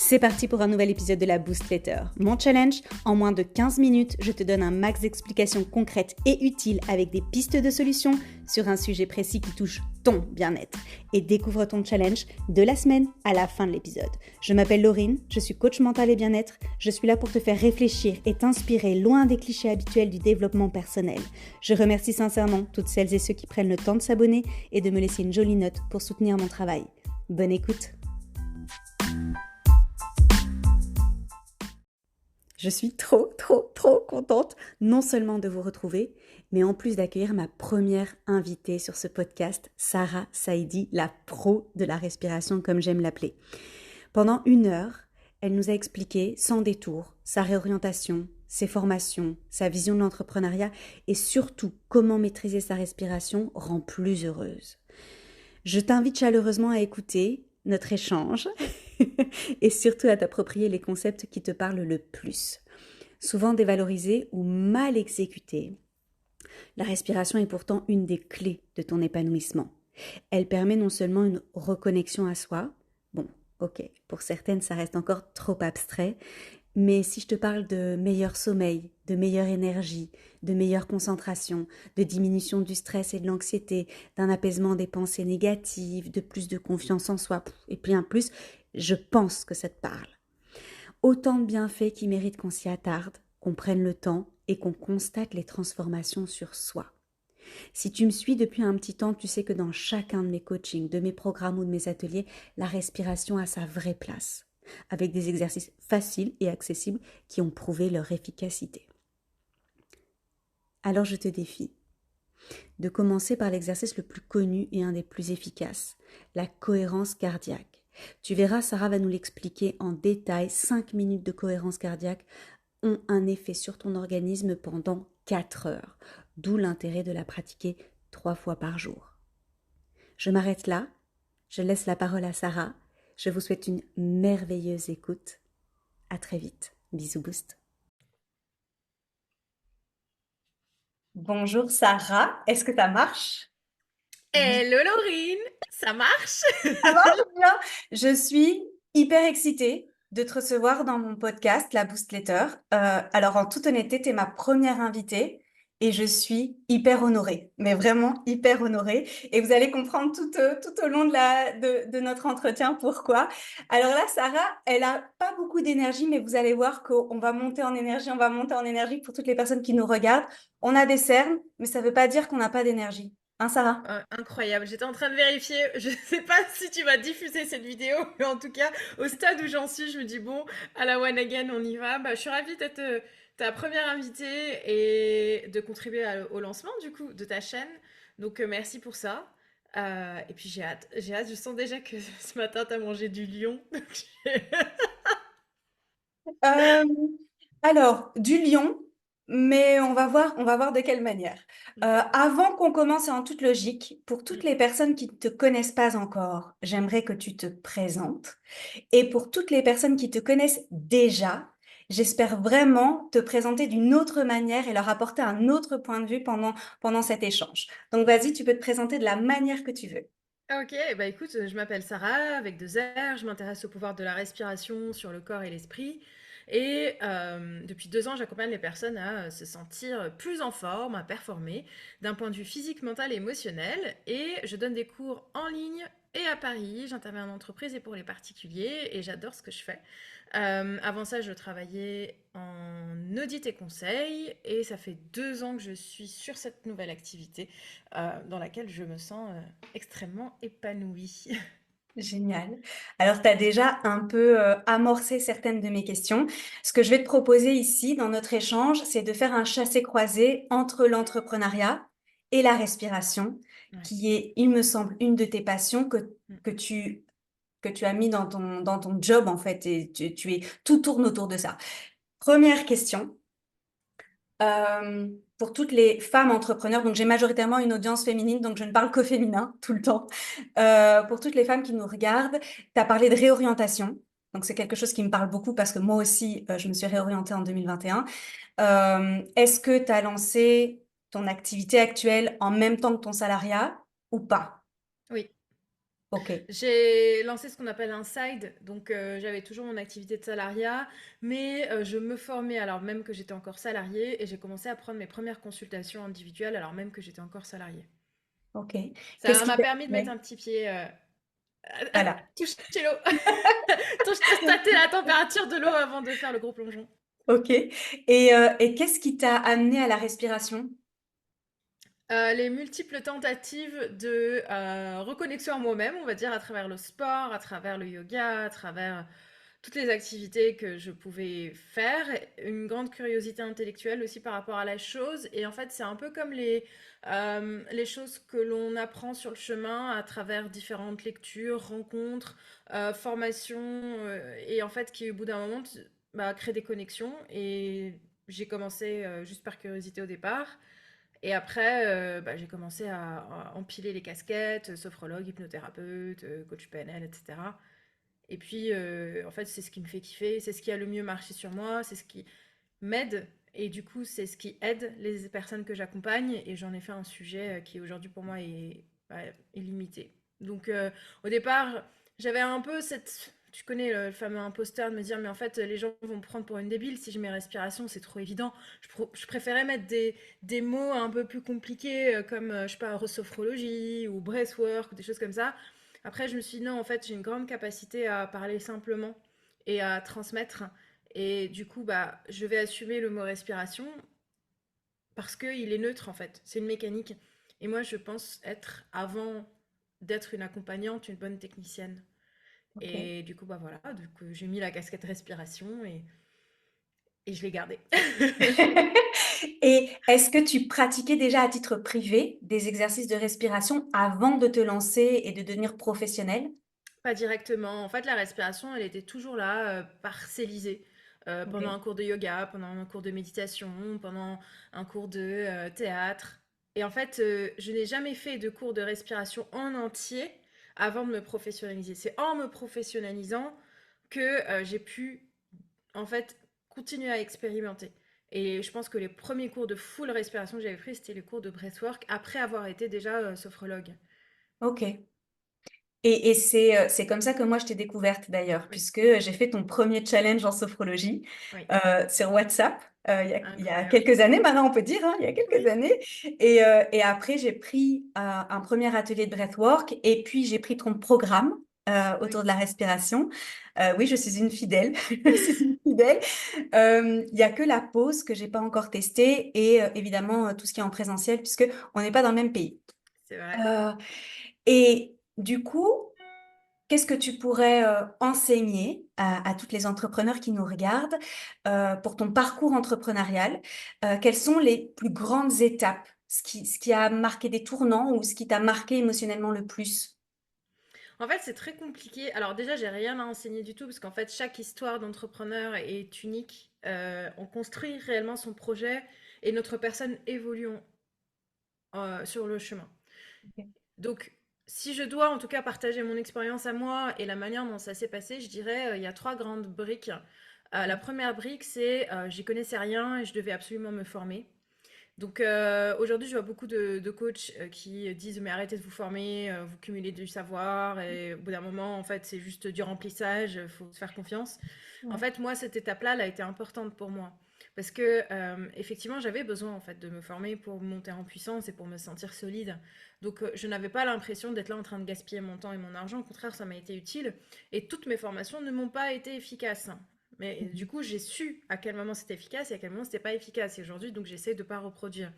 C'est parti pour un nouvel épisode de la Boost Letter. Mon challenge, en moins de 15 minutes, je te donne un max d'explications concrètes et utiles avec des pistes de solutions sur un sujet précis qui touche ton bien-être. Et découvre ton challenge de la semaine à la fin de l'épisode. Je m'appelle Laurine, je suis coach mental et bien-être. Je suis là pour te faire réfléchir et t'inspirer loin des clichés habituels du développement personnel. Je remercie sincèrement toutes celles et ceux qui prennent le temps de s'abonner et de me laisser une jolie note pour soutenir mon travail. Bonne écoute! Je suis trop contente, non seulement de vous retrouver, mais en plus d'accueillir ma première invitée sur ce podcast, Sarah Saïdi, la pro de la respiration comme j'aime l'appeler. Pendant 1 heure, elle nous a expliqué sans détour sa réorientation, ses formations, sa vision de l'entrepreneuriat et surtout comment maîtriser sa respiration rend plus heureuse. Je t'invite chaleureusement à écouter notre échange et surtout à t'approprier les concepts qui te parlent le plus. Souvent dévalorisés ou mal exécutés, la respiration est pourtant une des clés de ton épanouissement. Elle permet non seulement une reconnexion à soi, bon, ok, pour certaines ça reste encore trop abstrait, mais si je te parle de meilleur sommeil, de meilleure énergie, de meilleure concentration, de diminution du stress et de l'anxiété, d'un apaisement des pensées négatives, de plus de confiance en soi, et bien plus, je pense que ça te parle. Autant de bienfaits qui méritent qu'on s'y attarde, qu'on prenne le temps et qu'on constate les transformations sur soi. Si tu me suis depuis un petit temps, tu sais que dans chacun de mes coachings, de mes programmes ou de mes ateliers, la respiration a sa vraie place, avec des exercices faciles et accessibles qui ont prouvé leur efficacité. Alors je te défie de commencer par l'exercice le plus connu et un des plus efficaces, la cohérence cardiaque. Tu verras, Sarah va nous l'expliquer en détail. 5 minutes de cohérence cardiaque ont un effet sur ton organisme pendant 4 heures, d'où l'intérêt de la pratiquer 3 fois par jour. Je m'arrête là, je laisse la parole à Sarah. Je vous souhaite une merveilleuse écoute. À très vite. Bisous Boost. Bonjour Sarah, est-ce que ça marche? Hello Laurine, ça marche? Ça marche bien. Je suis hyper excitée de te recevoir dans mon podcast, la Boost Letter. Alors, en toute honnêteté, tu es ma première invitée et je suis hyper honorée, mais vraiment hyper honorée. Et vous allez comprendre tout au long de notre entretien pourquoi. Alors là, Sarah, elle a pas beaucoup d'énergie, mais vous allez voir qu'on va monter en énergie, on va monter en énergie pour toutes les personnes qui nous regardent. On a des cernes, mais ça veut pas dire qu'on n'a pas d'énergie. Hein, Sarah? Incroyable, j'étais en train de vérifier, je sais pas si tu vas diffuser cette vidéo, mais en tout cas, au stade où j'en suis, je me dis bon, à la one again, on y va. Bah, je suis ravie d'être ta première invitée et de contribuer au lancement du coup de ta chaîne. Donc merci pour ça. Et puis j'ai hâte, je sens déjà que ce matin t'as mangé du lion. Euh, alors, du lion, mais on va voir de quelle manière. Avant qu'on commence en toute logique, pour toutes les personnes qui ne te connaissent pas encore, j'aimerais que tu te présentes. Et pour toutes les personnes qui te connaissent déjà, j'espère vraiment te présenter d'une autre manière et leur apporter un autre point de vue pendant cet échange. Donc, vas-y, tu peux te présenter de la manière que tu veux. Ok, bah écoute, je m'appelle Sarah avec 2 R, je m'intéresse au pouvoir de la respiration sur le corps et l'esprit. Et depuis 2 ans, j'accompagne les personnes à se sentir plus en forme, à performer d'un point de vue physique, mental et émotionnel. Et je donne des cours en ligne et à Paris. J'interviens en entreprise et pour les particuliers et j'adore ce que je fais. Avant ça, je travaillais en audit et conseil et ça fait 2 ans que je suis sur cette nouvelle activité dans laquelle je me sens extrêmement épanouie. Génial. Alors, tu as déjà un peu amorcé certaines de mes questions. Ce que je vais te proposer ici dans notre échange, c'est de faire un chassé-croisé entre l'entrepreneuriat et la respiration, Ouais. qui est, il me semble, une de tes passions Mm. que que tu as mis dans ton job, en fait, et tout tourne autour de ça. Première question. Pour toutes les femmes entrepreneurs, donc j'ai majoritairement une audience féminine, donc je ne parle qu'au féminin tout le temps. Pour toutes les femmes qui nous regardent, tu as parlé de réorientation. Donc c'est quelque chose qui me parle beaucoup parce que moi aussi, je me suis réorientée en 2021. Est-ce que tu as lancé ton activité actuelle en même temps que ton salariat ou pas? Oui. Ok, J'ai lancé ce qu'on appelle un side, donc j'avais toujours mon activité de salariat, mais je me formais alors même que j'étais encore salariée et j'ai commencé à prendre mes premières consultations individuelles alors même que j'étais encore salariée. ok. Qu'est-ce Ça qui m'a t'a... permis de mettre Ouais, un petit pied, voilà. toucher l'eau, tâter la température de l'eau avant de faire le gros plongeon. Ok. Et qu'est-ce qui t'a amené à la respiration? Les multiples tentatives de reconnexion à moi-même, on va dire, à travers le sport, à travers le yoga, à travers toutes les activités que je pouvais faire, une grande curiosité intellectuelle aussi par rapport à la chose. Et en fait, c'est un peu comme les choses que l'on apprend sur le chemin à travers différentes lectures, rencontres, formations, et en fait, qui au bout d'un moment bah, créent des connexions. Et j'ai commencé juste par curiosité au départ. Et après, bah, j'ai commencé à empiler les casquettes, sophrologue, hypnothérapeute, coach PNL, etc. Et puis, en fait, c'est ce qui me fait kiffer, c'est ce qui a le mieux marché sur moi, c'est ce qui m'aide. Et du coup, c'est ce qui aide les personnes que j'accompagne. Et j'en ai fait un sujet qui aujourd'hui pour moi est, bah, illimité. Donc, au départ, j'avais un peu cette... Tu connais le fameux imposteur de me dire, mais en fait, les gens vont me prendre pour une débile si je mets respiration, c'est trop évident. Je préférais mettre des mots un peu plus compliqués, comme, je sais pas, sophrologie ou breathwork ou des choses comme ça. Après, je me suis dit, non, en fait, j'ai une grande capacité à parler simplement et à transmettre. Et du coup, bah, je vais assumer le mot respiration parce qu'il est neutre en fait. C'est une mécanique. Et moi, je pense être, avant d'être une accompagnante, une bonne technicienne. Ok. Et du coup, bah voilà, j'ai mis la casquette respiration et je l'ai gardée. Et est-ce que tu pratiquais déjà à titre privé des exercices de respiration avant de te lancer et de devenir professionnelle? Pas directement. En fait, la respiration, elle était toujours là, parcellisée. Ok, Pendant un cours de yoga, pendant un cours de méditation, pendant un cours de théâtre. Et en fait, je n'ai jamais fait de cours de respiration en entier avant de me professionnaliser. C'est en me professionnalisant que j'ai pu, en fait, continuer à expérimenter. Et je pense que les premiers cours de full respiration que j'avais pris, c'était les cours de breathwork, après avoir été déjà sophrologue. ok. Et c'est comme ça que moi je t'ai découverte d'ailleurs, Oui, puisque j'ai fait ton premier challenge en sophrologie oui, sur WhatsApp il y a incroyable. quelques années, maintenant on peut dire, hein, il y a quelques Oui, années. Et après j'ai pris un premier atelier de breathwork et puis j'ai pris ton programme autour oui. de la respiration. Oui, je suis une fidèle. Je suis une fidèle. Il y a que la pause que j'ai pas encore testée et évidemment tout ce qui est en présentiel puisque on n'est pas dans le même pays. C'est vrai. Euh, et du coup, qu'est-ce que tu pourrais enseigner à toutes les entrepreneurs qui nous regardent pour ton parcours entrepreneurial? Quelles sont les plus grandes étapes? Ce qui a marqué des tournants ou ce qui t'a marqué émotionnellement le plus? En fait, c'est très compliqué. Alors déjà, j'ai rien à enseigner du tout parce qu'en fait, chaque histoire d'entrepreneur est unique. On construit réellement son projet et notre personne évolue sur le chemin. Ok. Donc, si je dois en tout cas partager mon expérience à moi et la manière dont ça s'est passé, je dirais il y a trois grandes briques. La première brique, c'est j'y connaissais rien et je devais absolument me former. Donc aujourd'hui, je vois beaucoup de coachs qui disent mais arrêtez de vous former, vous cumulez du savoir et au bout d'un moment, en fait, c'est juste du remplissage, il faut se faire confiance. En Ouais. fait, moi, cette étape-là, elle a été importante pour moi parce que effectivement, j'avais besoin en fait de me former pour monter en puissance et pour me sentir solide. Donc je n'avais pas l'impression d'être là en train de gaspiller mon temps et mon argent. Au contraire, ça m'a été utile et toutes mes formations ne m'ont pas été efficaces. Mais du coup, j'ai su à quel moment c'était efficace et à quel moment c'était pas efficace. Et aujourd'hui, donc, j'essaie de pas reproduire.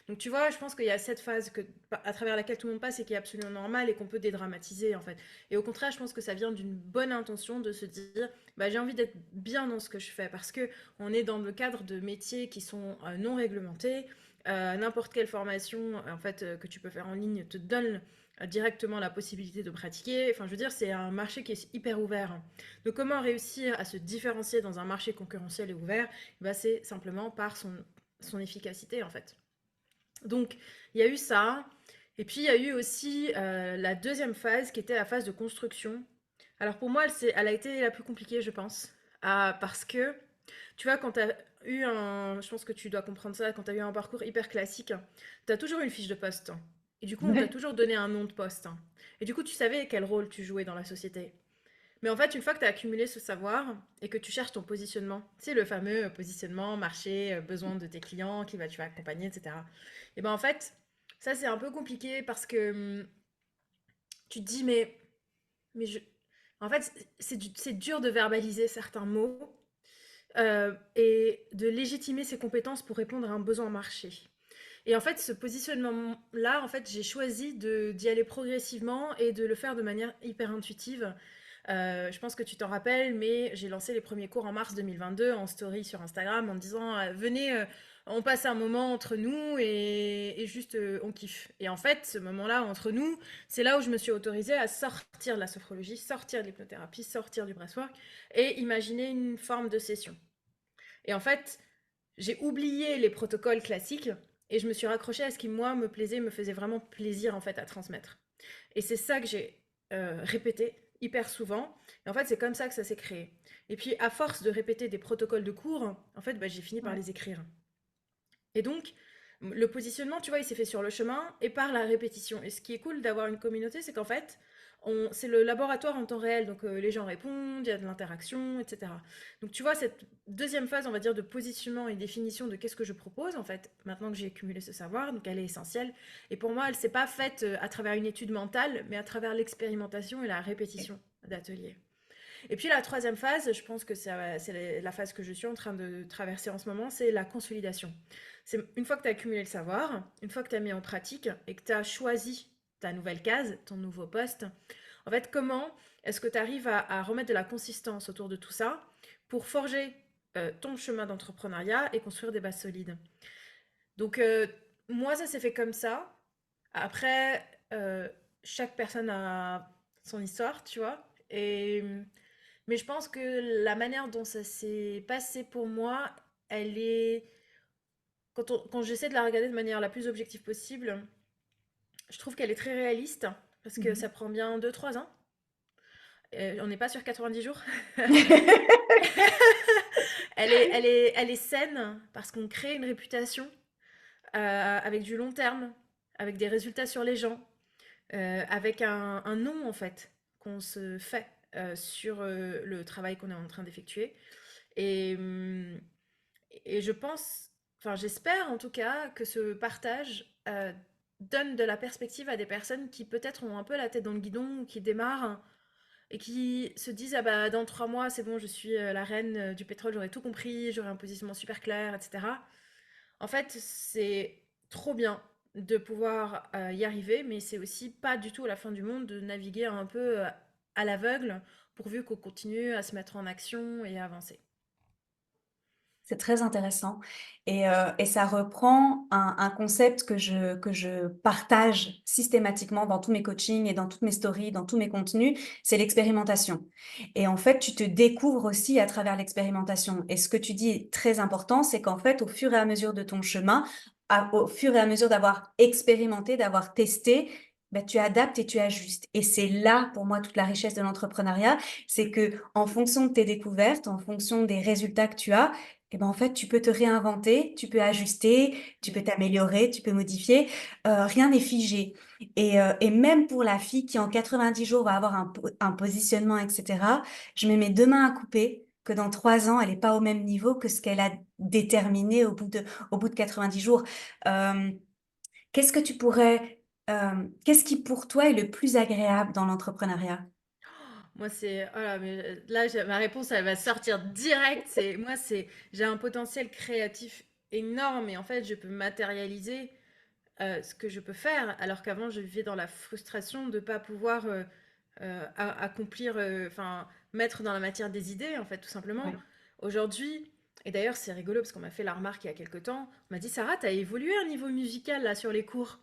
Donc, tu vois, je pense qu'il y a cette phase à travers laquelle tout le monde passe et qui est absolument normale et qu'on peut dédramatiser, en fait. Et au contraire, je pense que ça vient d'une bonne intention de se dire, bah, j'ai envie d'être bien dans ce que je fais parce que on est dans le cadre de métiers qui sont non réglementés. N'importe quelle formation, en fait, que tu peux faire en ligne te donne directement la possibilité de pratiquer. Enfin, je veux dire, c'est un marché qui est hyper ouvert. Donc comment réussir à se différencier dans un marché concurrentiel et ouvert? Bah, c'est simplement par son efficacité en fait. Donc il y a eu ça. Et puis il y a eu aussi la deuxième phase qui était la phase de construction. Alors pour moi, elle a été la plus compliquée, je pense. Parce que, tu vois, quand tu as eu un... Je pense que tu dois comprendre ça, quand tu as eu un parcours hyper classique, tu as toujours une fiche de poste. Et du coup, on t'a Ouais. toujours donné un nom de poste, hein. Et du coup, tu savais quel rôle tu jouais dans la société. Mais en fait, une fois que tu as accumulé ce savoir et que tu cherches ton positionnement, tu sais, le fameux positionnement, marché, besoin de tes clients, tu vas accompagner, etc. Et ben en fait, ça c'est un peu compliqué parce que tu te dis, mais je... En fait, c'est dur de verbaliser certains mots et de légitimer ses compétences pour répondre à un besoin marché. Et en fait, ce positionnement-là, en fait, j'ai choisi d'y aller progressivement et de le faire de manière hyper intuitive. Je pense que tu t'en rappelles, mais j'ai lancé les premiers cours en mars 2022 en story sur Instagram en disant venez, on passe un moment entre nous et juste on kiffe. Et en fait, ce moment-là entre nous, c'est là où je me suis autorisée à sortir de la sophrologie, sortir de l'hypnothérapie, sortir du breathwork et imaginer une forme de session. Et en fait, j'ai oublié les protocoles classiques et je me suis raccrochée à ce qui, moi, me plaisait, me faisait vraiment plaisir, en fait, à transmettre. Et c'est ça que j'ai répété hyper souvent. Et en fait, c'est comme ça que ça s'est créé. Et puis, à force de répéter des protocoles de cours, en fait, bah, j'ai fini par Ouais. les écrire. Et donc, le positionnement, tu vois, il s'est fait sur le chemin et par la répétition. Et ce qui est cool d'avoir une communauté, c'est qu'en fait, c'est le laboratoire en temps réel. Donc, les gens répondent, il y a de l'interaction, etc. Donc, tu vois, cette deuxième phase, on va dire, de positionnement et définition de qu'est-ce que je propose, en fait, maintenant que j'ai accumulé ce savoir, donc elle est essentielle. Et pour moi, elle ne s'est pas faite à travers une étude mentale, mais à travers l'expérimentation et la répétition d'ateliers. Et puis la troisième phase, je pense que c'est la phase que je suis en train de traverser en ce moment, c'est la consolidation. C'est une fois que tu as accumulé le savoir, une fois que tu as mis en pratique et que tu as choisi ta nouvelle case, ton nouveau poste, en fait, comment est-ce que tu arrives à remettre de la consistance autour de tout ça pour forger ton chemin d'entrepreneuriat et construire des bases solides. Donc, moi, ça s'est fait comme ça. Après, chaque personne a son histoire, tu vois. Mais je pense que la manière dont ça s'est passé pour moi, elle est... Quand j'essaie de la regarder de manière la plus objective possible, je trouve qu'elle est très réaliste, parce que Mhm. ça prend bien 2 3 ans. On n'est pas sur 90 jours. Elle est saine, parce qu'on crée une réputation avec du long terme, avec des résultats sur les gens, avec un nom, en fait, qu'on se fait sur le travail qu'on est en train d'effectuer. Et, hum, et je pense, enfin j'espère en tout cas que ce partage donne de la perspective à des personnes qui peut-être ont un peu la tête dans le guidon ou qui démarrent et qui se disent ah bah dans 3 mois c'est bon je suis la reine du pétrole, j'aurai tout compris, j'aurai un positionnement super clair, etc. En fait c'est trop bien de pouvoir y arriver, mais c'est aussi pas du tout la fin du monde de naviguer un peu à l'aveugle pourvu qu'on continue à se mettre en action et à avancer. C'est très intéressant et ça reprend un concept que je partage systématiquement dans tous mes coachings et dans toutes mes stories, dans tous mes contenus, c'est l'expérimentation. Et en fait, tu te découvres aussi à travers l'expérimentation. Et ce que tu dis est très important, c'est qu'en fait, au fur et à mesure de ton chemin, au fur et à mesure d'avoir expérimenté, d'avoir testé, ben, tu adaptes et tu ajustes. Et c'est là, pour moi, toute la richesse de l'entrepreneuriat, c'est que en fonction de tes découvertes, en fonction des résultats que tu as, et ben en fait, tu peux te réinventer, tu peux ajuster, tu peux t'améliorer, tu peux modifier. Rien n'est figé. Et même pour la fille qui, en 90 jours, va avoir un positionnement, etc., je mets mes deux mains à couper que dans 3 ans, elle n'est pas au même niveau que ce qu'elle a déterminé au bout de 90 jours. Euh, qu'est-ce que tu pourrais, qu'est-ce qui pour toi est le plus agréable dans l'entrepreneuriat? Moi, c'est. Voilà, mais là, ma réponse, elle va sortir direct. J'ai un potentiel créatif énorme et en fait, je peux matérialiser ce que je peux faire, alors qu'avant, je vivais dans la frustration de ne pas pouvoir accomplir, enfin, mettre dans la matière des idées, en fait, tout simplement. Ouais. Aujourd'hui, et d'ailleurs, c'est rigolo parce qu'on m'a fait la remarque il y a quelques temps, on m'a dit, Sarah, t'as évolué à un niveau musical là sur les cours.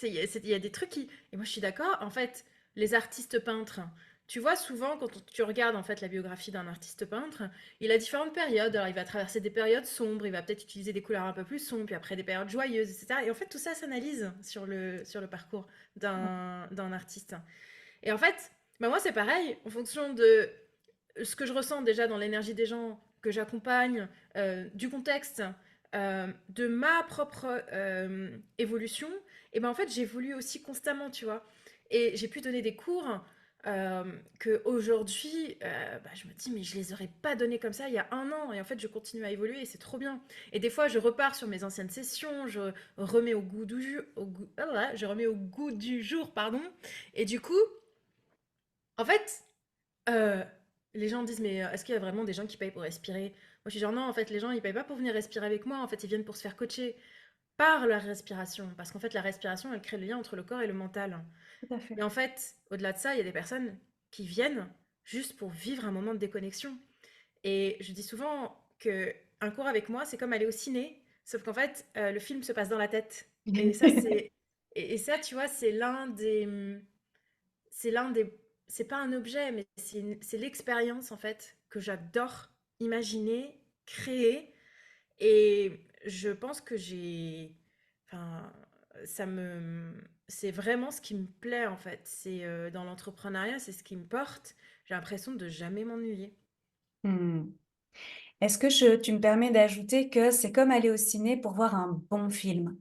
Il y a des trucs qui. Et moi, je suis d'accord, en fait, les artistes peintres. Tu vois, souvent, quand tu regardes en fait la biographie d'un artiste peintre, il a différentes périodes. Alors, il va traverser des périodes sombres, il va peut-être utiliser des couleurs un peu plus sombres, puis après des périodes joyeuses, etc. Et en fait, tout ça s'analyse sur le parcours d'un artiste. Et en fait, bah moi, c'est pareil, en fonction de ce que je ressens déjà dans l'énergie des gens que j'accompagne, du contexte, de ma propre évolution, et ben en fait j'évolue aussi constamment, tu vois. Et j'ai pu donner des cours que aujourd'hui, bah, je me dis mais je les aurais pas donnés comme ça il y a un an, et en fait je continue à évoluer et c'est trop bien. Et des fois je repars sur mes anciennes sessions, je remets au goût du jour, je remets au goût du jour, pardon. Et du coup, en fait, Heu, les gens disent: «Mais, est-ce qu'il y a vraiment des gens qui payent pour respirer?» Moi, je suis genre: «Non, en fait, les gens, ils payent pas pour venir respirer avec moi. En fait, ils viennent pour se faire coacher par la respiration». Parce qu'en fait, la respiration, elle crée le lien entre le corps et le mental. Tout à fait. Et en fait, au-delà de ça, il y a des personnes qui viennent juste pour vivre un moment de déconnexion. Et je dis souvent qu'un cours avec moi, c'est comme aller au ciné, sauf qu'en fait, le film se passe dans la tête. Et ça, c'est et ça, tu vois, c'est l'un des c'est pas un objet, mais c'est l'expérience en fait que j'adore imaginer, créer. Et je pense que enfin, ça me, c'est vraiment ce qui me plaît en fait. C'est dans l'entrepreneuriat, c'est ce qui me porte. J'ai l'impression de jamais m'ennuyer. Mmh. Est-ce que tu me permets d'ajouter que c'est comme aller au ciné pour voir un bon film?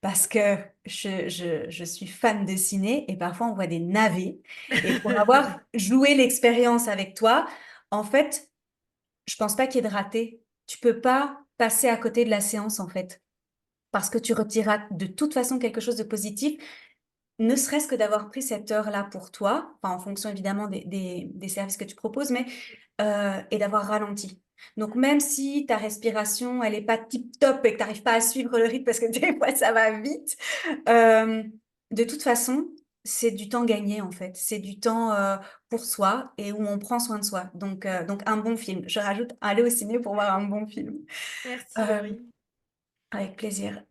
Parce que je suis fan de ciné et parfois on voit des navets et pour avoir joué l'expérience avec toi, en fait, je pense pas qu'il y ait de raté. Tu peux pas passer à côté de la séance, en fait, parce que tu retireras de toute façon quelque chose de positif, ne serait-ce que d'avoir pris cette heure-là pour toi, enfin, en fonction évidemment des services que tu proposes, mais et d'avoir ralenti. Donc même si ta respiration, elle est pas tip top et que tu arrives pas à suivre le rythme parce que des fois ça va vite, hem, de toute façon, c'est du temps gagné, en fait. C'est du temps, pour soi et où on prend soin de soi. Donc un bon film. Je rajoute aller au ciné pour voir un bon film. Merci Hem, Laurie. avec plaisir.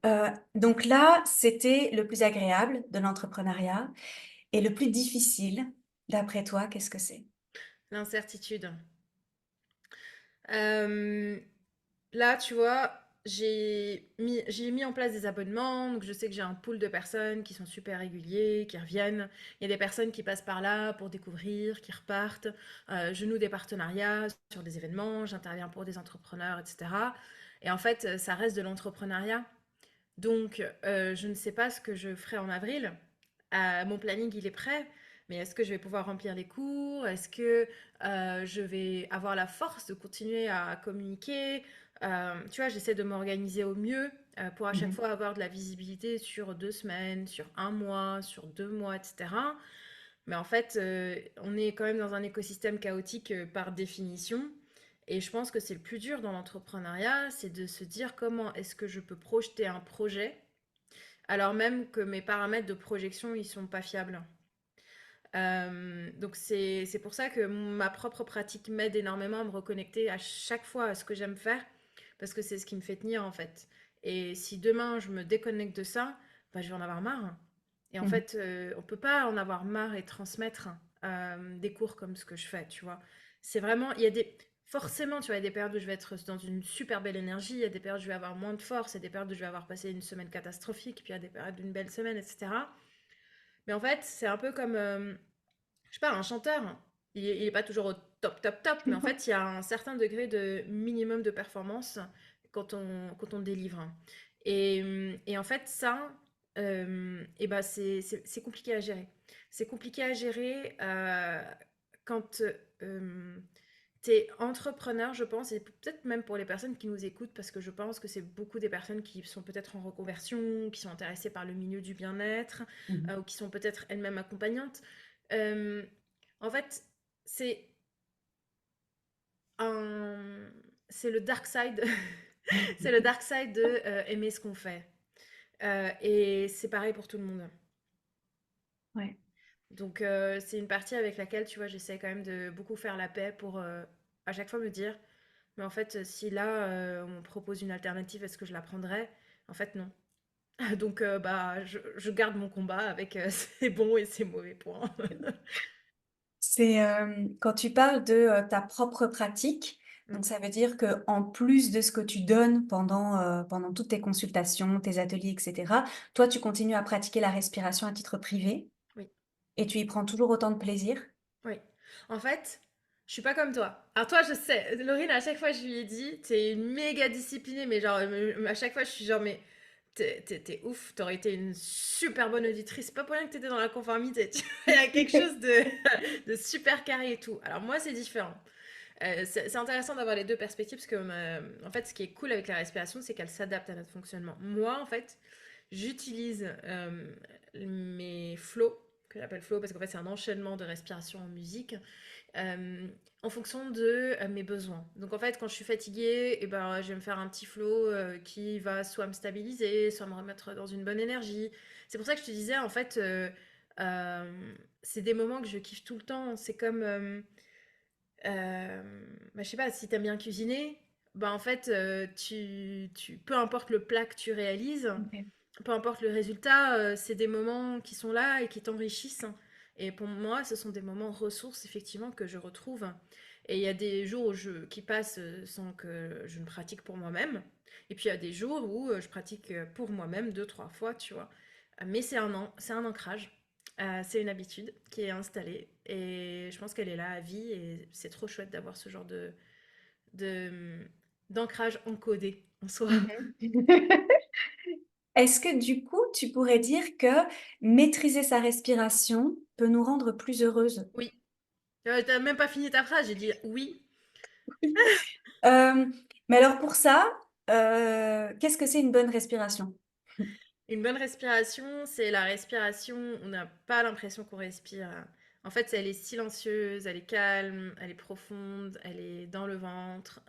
Donc là, c'était le plus agréable de l'entrepreneuriat et le plus difficile, d'après toi, qu'est-ce que c'est? L'incertitude. Euh, Là, tu vois, j'ai mis en place des abonnements, donc je sais que j'ai un pool de personnes qui sont super réguliers, qui reviennent. Il y a des personnes qui passent par là pour découvrir, qui repartent. Je noue des partenariats sur des événements, j'interviens pour des entrepreneurs, etc. Et en fait, ça reste de l'entrepreneuriat. Donc, je ne sais pas ce que je ferai en avril. Mon planning, il est prêt, mais est-ce que je vais pouvoir remplir les cours? Est-ce que je vais avoir la force de continuer à communiquer? Tu vois, j'essaie de m'organiser au mieux pour à chaque Mmh. fois avoir de la visibilité sur 2 semaines, sur un mois, sur 2 mois, etc. Mais en fait, on est quand même dans un écosystème chaotique par définition. Et je pense que c'est le plus dur dans l'entrepreneuriat, c'est de se dire comment est-ce que je peux projeter un projet alors même que mes paramètres de projection, ils sont pas fiables. Donc c'est pour ça que ma propre pratique m'aide énormément à me reconnecter à chaque fois à ce que j'aime faire, parce que c'est ce qui me fait tenir en fait. Et si demain je me déconnecte de ça, bah, je vais en avoir marre. Et en Mmh. fait, on peut pas en avoir marre et transmettre des cours comme ce que je fais, tu vois. C'est vraiment, il y a des, forcément, tu vois, il y a des périodes où je vais être dans une super belle énergie, il y a des périodes où je vais avoir moins de force, il y a des périodes où je vais avoir passé une semaine catastrophique, puis il y a des périodes d'une belle semaine, etc. Mais en fait, c'est un peu comme je sais pas, un chanteur, il est pas toujours au top, top, top, mais en fait, il y a un certain degré de minimum de performance quand on délivre. Et en fait, ça, et ben c'est compliqué à gérer. C'est compliqué à gérer quand tu es entrepreneur, je pense, et peut-être même pour les personnes qui nous écoutent, parce que je pense que c'est beaucoup des personnes qui sont peut-être en reconversion, qui sont intéressées par le milieu du bien-être, Mmh. ou qui sont peut-être elles-mêmes accompagnantes. Euh, En fait, c'est un... c'est le dark side. C'est le dark side de aimer ce qu'on fait. Et c'est pareil pour tout le monde. Ouais. Donc c'est une partie avec laquelle, tu vois, j'essaie quand même de beaucoup faire la paix pour à chaque fois me dire, mais en fait, si là, on me propose une alternative, est-ce que je la prendrais? En fait, non. Donc bah, je garde mon combat avec ses bons et ses mauvais points. C'est, quand tu parles de, ta propre pratique, donc ça veut dire que en plus de ce que tu donnes pendant toutes tes consultations, tes ateliers et cetera, toi, tu continues à pratiquer la respiration à titre privé Oui, et tu y prends toujours autant de plaisir? oui. En fait, Je suis pas comme toi. Alors toi, je sais, Laurine, à chaque fois, je lui ai dit, t'es une méga disciplinée, mais genre, à chaque fois, je suis genre, mais t'es ouf, t'aurais été une super bonne auditrice. C'est pas pour rien que t'étais dans la conformité. Il y a quelque chose de super carré et tout. Alors moi, c'est différent. C'est intéressant d'avoir les deux perspectives parce que, en fait, ce qui est cool avec la respiration, c'est qu'elle s'adapte à notre fonctionnement. Moi, en fait, j'utilise mes flows, que j'appelle flow parce qu'en fait, c'est un enchaînement de respiration en musique en fonction de mes besoins. Donc en fait, quand je suis fatiguée, et ben, je vais me faire un petit flow qui va soit me stabiliser, soit me remettre dans une bonne énergie. C'est pour ça que je te disais, en fait, c'est des moments que je kiffe tout le temps. C'est comme, bah, je sais pas, si t'aimes bien cuisiner, bah en fait, peu importe le plat que tu réalises, Ok. peu importe le résultat, c'est des moments qui sont là et qui t'enrichissent. Et pour moi, ce sont des moments ressources, effectivement, que je retrouve. Et il y a des jours qui passent sans que je ne pratique pour moi-même. Et puis il y a des jours où je pratique pour moi-même deux, trois fois, tu vois. Mais c'est un ancrage. C'est une habitude qui est installée. Et je pense qu'elle est là à vie. Et c'est trop chouette d'avoir ce genre de, d'ancrage encodé en soi. Mhm. Est-ce que du coup, tu pourrais dire que maîtriser sa respiration peut nous rendre plus heureuses? Oui. T'as même pas fini ta phrase, j'ai dit oui. Euh, mais alors pour ça, qu'est-ce que c'est une bonne respiration? Une bonne respiration, c'est la respiration, on n'a pas l'impression qu'on respire. En fait, elle est silencieuse, elle est calme, elle est profonde, elle est dans le ventre.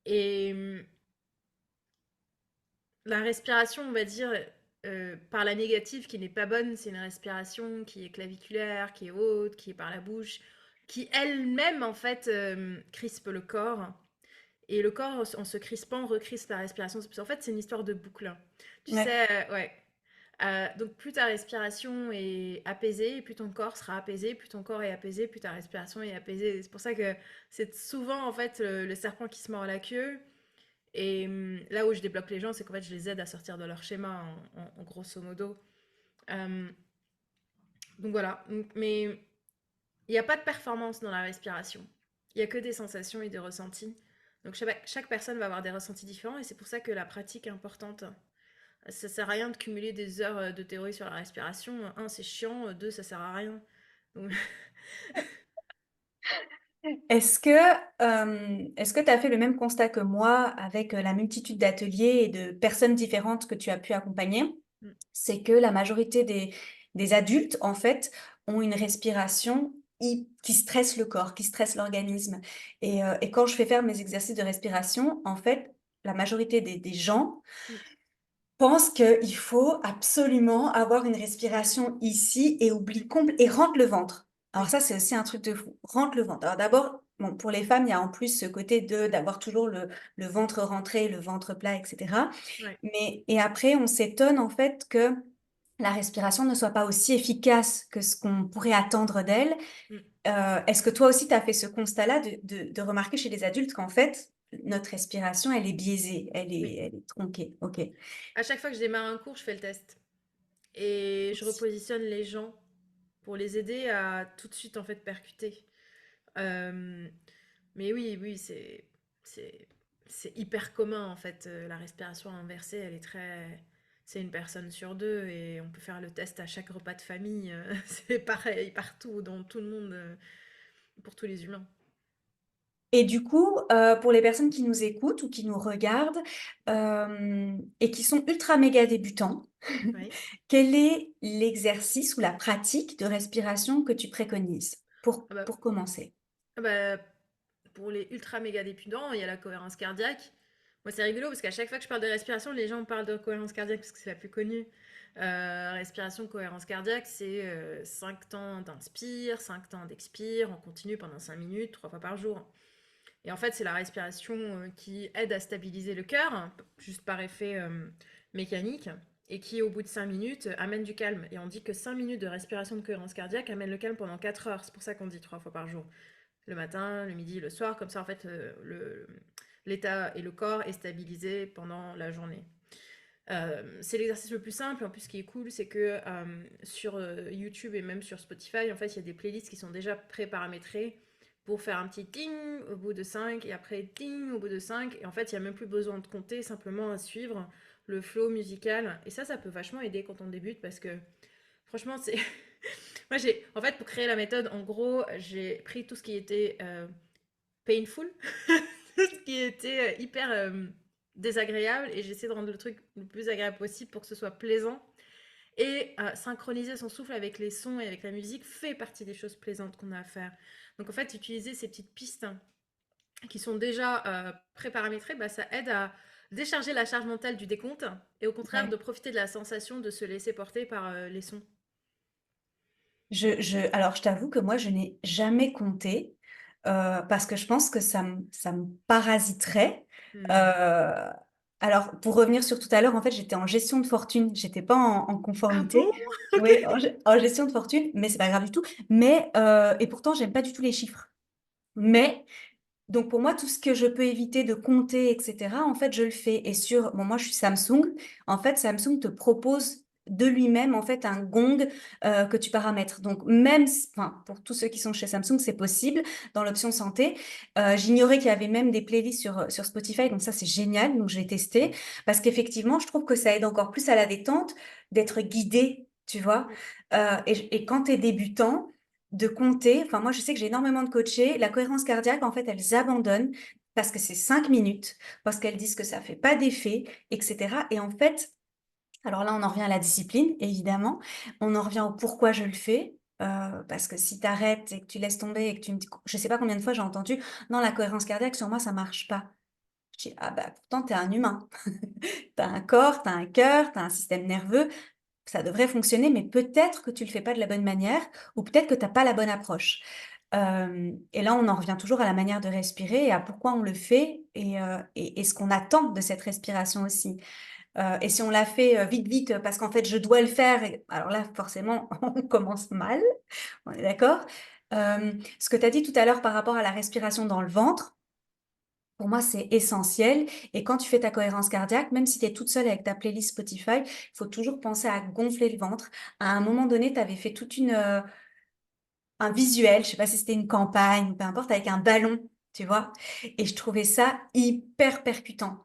Et la respiration, on va dire, par la négative, qui n'est pas bonne, c'est une respiration qui est claviculaire, qui est haute, qui est par la bouche, qui elle-même, en fait, crispe le corps. Et le corps, en se crispant, recrispe la respiration. En fait, c'est une histoire de boucle, hein. Tu Ouais. sais, ouais. Donc plus ta respiration est apaisée, plus ton corps sera apaisé, plus ton corps est apaisé, plus ta respiration est apaisée. C'est pour ça que c'est souvent en fait le serpent qui se mord la queue. Et là où je débloque les gens, c'est qu'en fait je les aide à sortir de leur schéma en grosso modo. Euh, donc voilà. Mais il n'y a pas de performance dans la respiration. Il n'y a que des sensations et des ressentis. Donc chaque personne va avoir des ressentis différents et c'est pour ça que la pratique est importante. Ça sert à rien de cumuler des heures de théorie sur la respiration. Un, c'est chiant. Deux, ça sert à rien. Donc, Est-ce que est-ce que tu as fait le même constat que moi avec la multitude d'ateliers et de personnes différentes que tu as pu accompagner? mm, C'est que la majorité des adultes, en fait, ont une respiration qui stresse le corps, qui stresse l'organisme. Et quand je fais faire mes exercices de respiration, en fait, la majorité des gens mm, pense qu'il faut absolument avoir une respiration ici et et rentre le ventre. Alors oui, ça, c'est aussi un truc de fou. Rentre le ventre. Alors d'abord, bon, pour les femmes, il y a en plus ce côté d'avoir toujours le ventre rentré, le ventre plat, etc. ouais, Et après, on s'étonne en fait que la respiration ne soit pas aussi efficace que ce qu'on pourrait attendre d'elle. mm. Est-ce que toi aussi, tu as fait ce constat-là de remarquer chez les adultes qu'en fait, notre respiration, elle est biaisée, Oui. elle est tronquée. Ok. À chaque fois que je démarre un cours, je fais le test. Et je repositionne les gens pour les aider à tout de suite en fait percuter. Euh, mais oui, oui, c'est, c'est hyper commun en fait. La respiration inversée, elle est très. C'est une personne sur deux et on peut faire le test à chaque repas de famille. C'est pareil partout, dans tout le monde, pour tous les humains. Et du coup, pour les personnes qui nous écoutent ou qui nous regardent et qui sont ultra méga débutants, Oui. quel est l'exercice ou la pratique de respiration que tu préconises Ah bah, pour commencer? ah bah, pour les ultra méga dépendants, il y a la cohérence cardiaque. Moi, c'est rigolo parce qu'à chaque fois que je parle de respiration, les gens me parlent de cohérence cardiaque parce que c'est la plus connue. Respiration, cohérence cardiaque, c'est 5 temps d'inspire, 5 temps d'expire, on continue pendant 5 minutes, 3 fois par jour. Et en fait, c'est la respiration qui aide à stabiliser le cœur, hein, juste par effet mécanique, et qui, au bout de 5 minutes, amène du calme. Et on dit que 5 minutes de respiration de cohérence cardiaque amène le calme pendant 4 heures. C'est pour ça qu'on dit 3 fois par jour. Le matin, le midi, le soir. Comme ça, en fait, l'état et le corps est stabilisé pendant la journée. C'est l'exercice le plus simple. En plus, ce qui est cool, c'est que sur YouTube et même sur Spotify, en fait, il y a des playlists qui sont déjà pré-paramétrées pour faire un petit ting au bout de 5 et après ting au bout de 5. Et en fait, il n'y a même plus besoin de compter, simplement à suivre le flow musical. Et ça peut vachement aider quand on débute parce que franchement, c'est. Moi, en fait, pour créer la méthode, en gros, j'ai pris tout ce qui était painful, tout ce qui était hyper désagréable et j'essaie de rendre le truc le plus agréable possible pour que ce soit plaisant. Et synchroniser son souffle avec les sons et avec la musique fait partie des choses plaisantes qu'on a à faire. Donc en fait, utiliser ces petites pistes qui sont déjà pré-paramétrées, bah, ça aide à décharger la charge mentale du décompte et au contraire Ouais. de profiter de la sensation de se laisser porter par les sons. Alors, je t'avoue que moi, je n'ai jamais compté parce que je pense que ça me parasiterait. Hmm. Euh, alors, pour revenir sur tout à l'heure, en fait, j'étais en gestion de fortune. J'étais pas en Ah bon? conformité. Ok. Oui, en gestion de fortune, mais c'est pas grave du tout. Mais et pourtant, j'aime pas du tout les chiffres. Mais donc pour moi, tout ce que je peux éviter de compter, etc., en fait, je le fais. Et bon, moi, je suis Samsung. En fait, Samsung te propose de lui-même, en fait, un gong que tu paramètres. Donc même, enfin, pour tous ceux qui sont chez Samsung, c'est possible dans l'option santé. J'ignorais qu'il y avait même des playlists sur Spotify, donc ça, c'est génial. Donc j'ai testé parce qu'effectivement, je trouve que ça aide encore plus à la détente d'être guidé, tu vois. Et quand tu es débutant, de compter. Enfin, moi, je sais que j'ai énormément de coachés. La cohérence cardiaque, en fait, elles abandonnent parce que c'est 5 minutes, parce qu'elles disent que ça fait pas d'effet, etc. Et en fait, alors là, on en revient à la discipline, évidemment. On en revient au pourquoi je le fais. Parce que si tu arrêtes et que tu laisses tomber et que tu me dis, je sais pas combien de fois j'ai entendu, non, la cohérence cardiaque, sur moi, ça marche pas. Je dis, ah bah, pourtant, tu es un humain. Tu as un corps, tu as un cœur, tu as un système nerveux, ça devrait fonctionner, mais peut-être que tu le fais pas de la bonne manière ou peut-être que tu as pas la bonne approche. Et là, on en revient toujours à la manière de respirer et à pourquoi on le fait et ce qu'on attend de cette respiration aussi. Et si on la fait vite, vite, parce qu'en fait, je dois le faire, alors là, forcément, on commence mal, on est d'accord. Ce que tu as dit tout à l'heure par rapport à la respiration dans le ventre, pour moi, c'est essentiel. Et quand tu fais ta cohérence cardiaque, même si tu es toute seule avec ta playlist Spotify, il faut toujours penser à gonfler le ventre. À un moment donné, tu avais fait un visuel, je sais pas si c'était une campagne ou peu importe, avec un ballon, tu vois. Et je trouvais ça hyper percutant.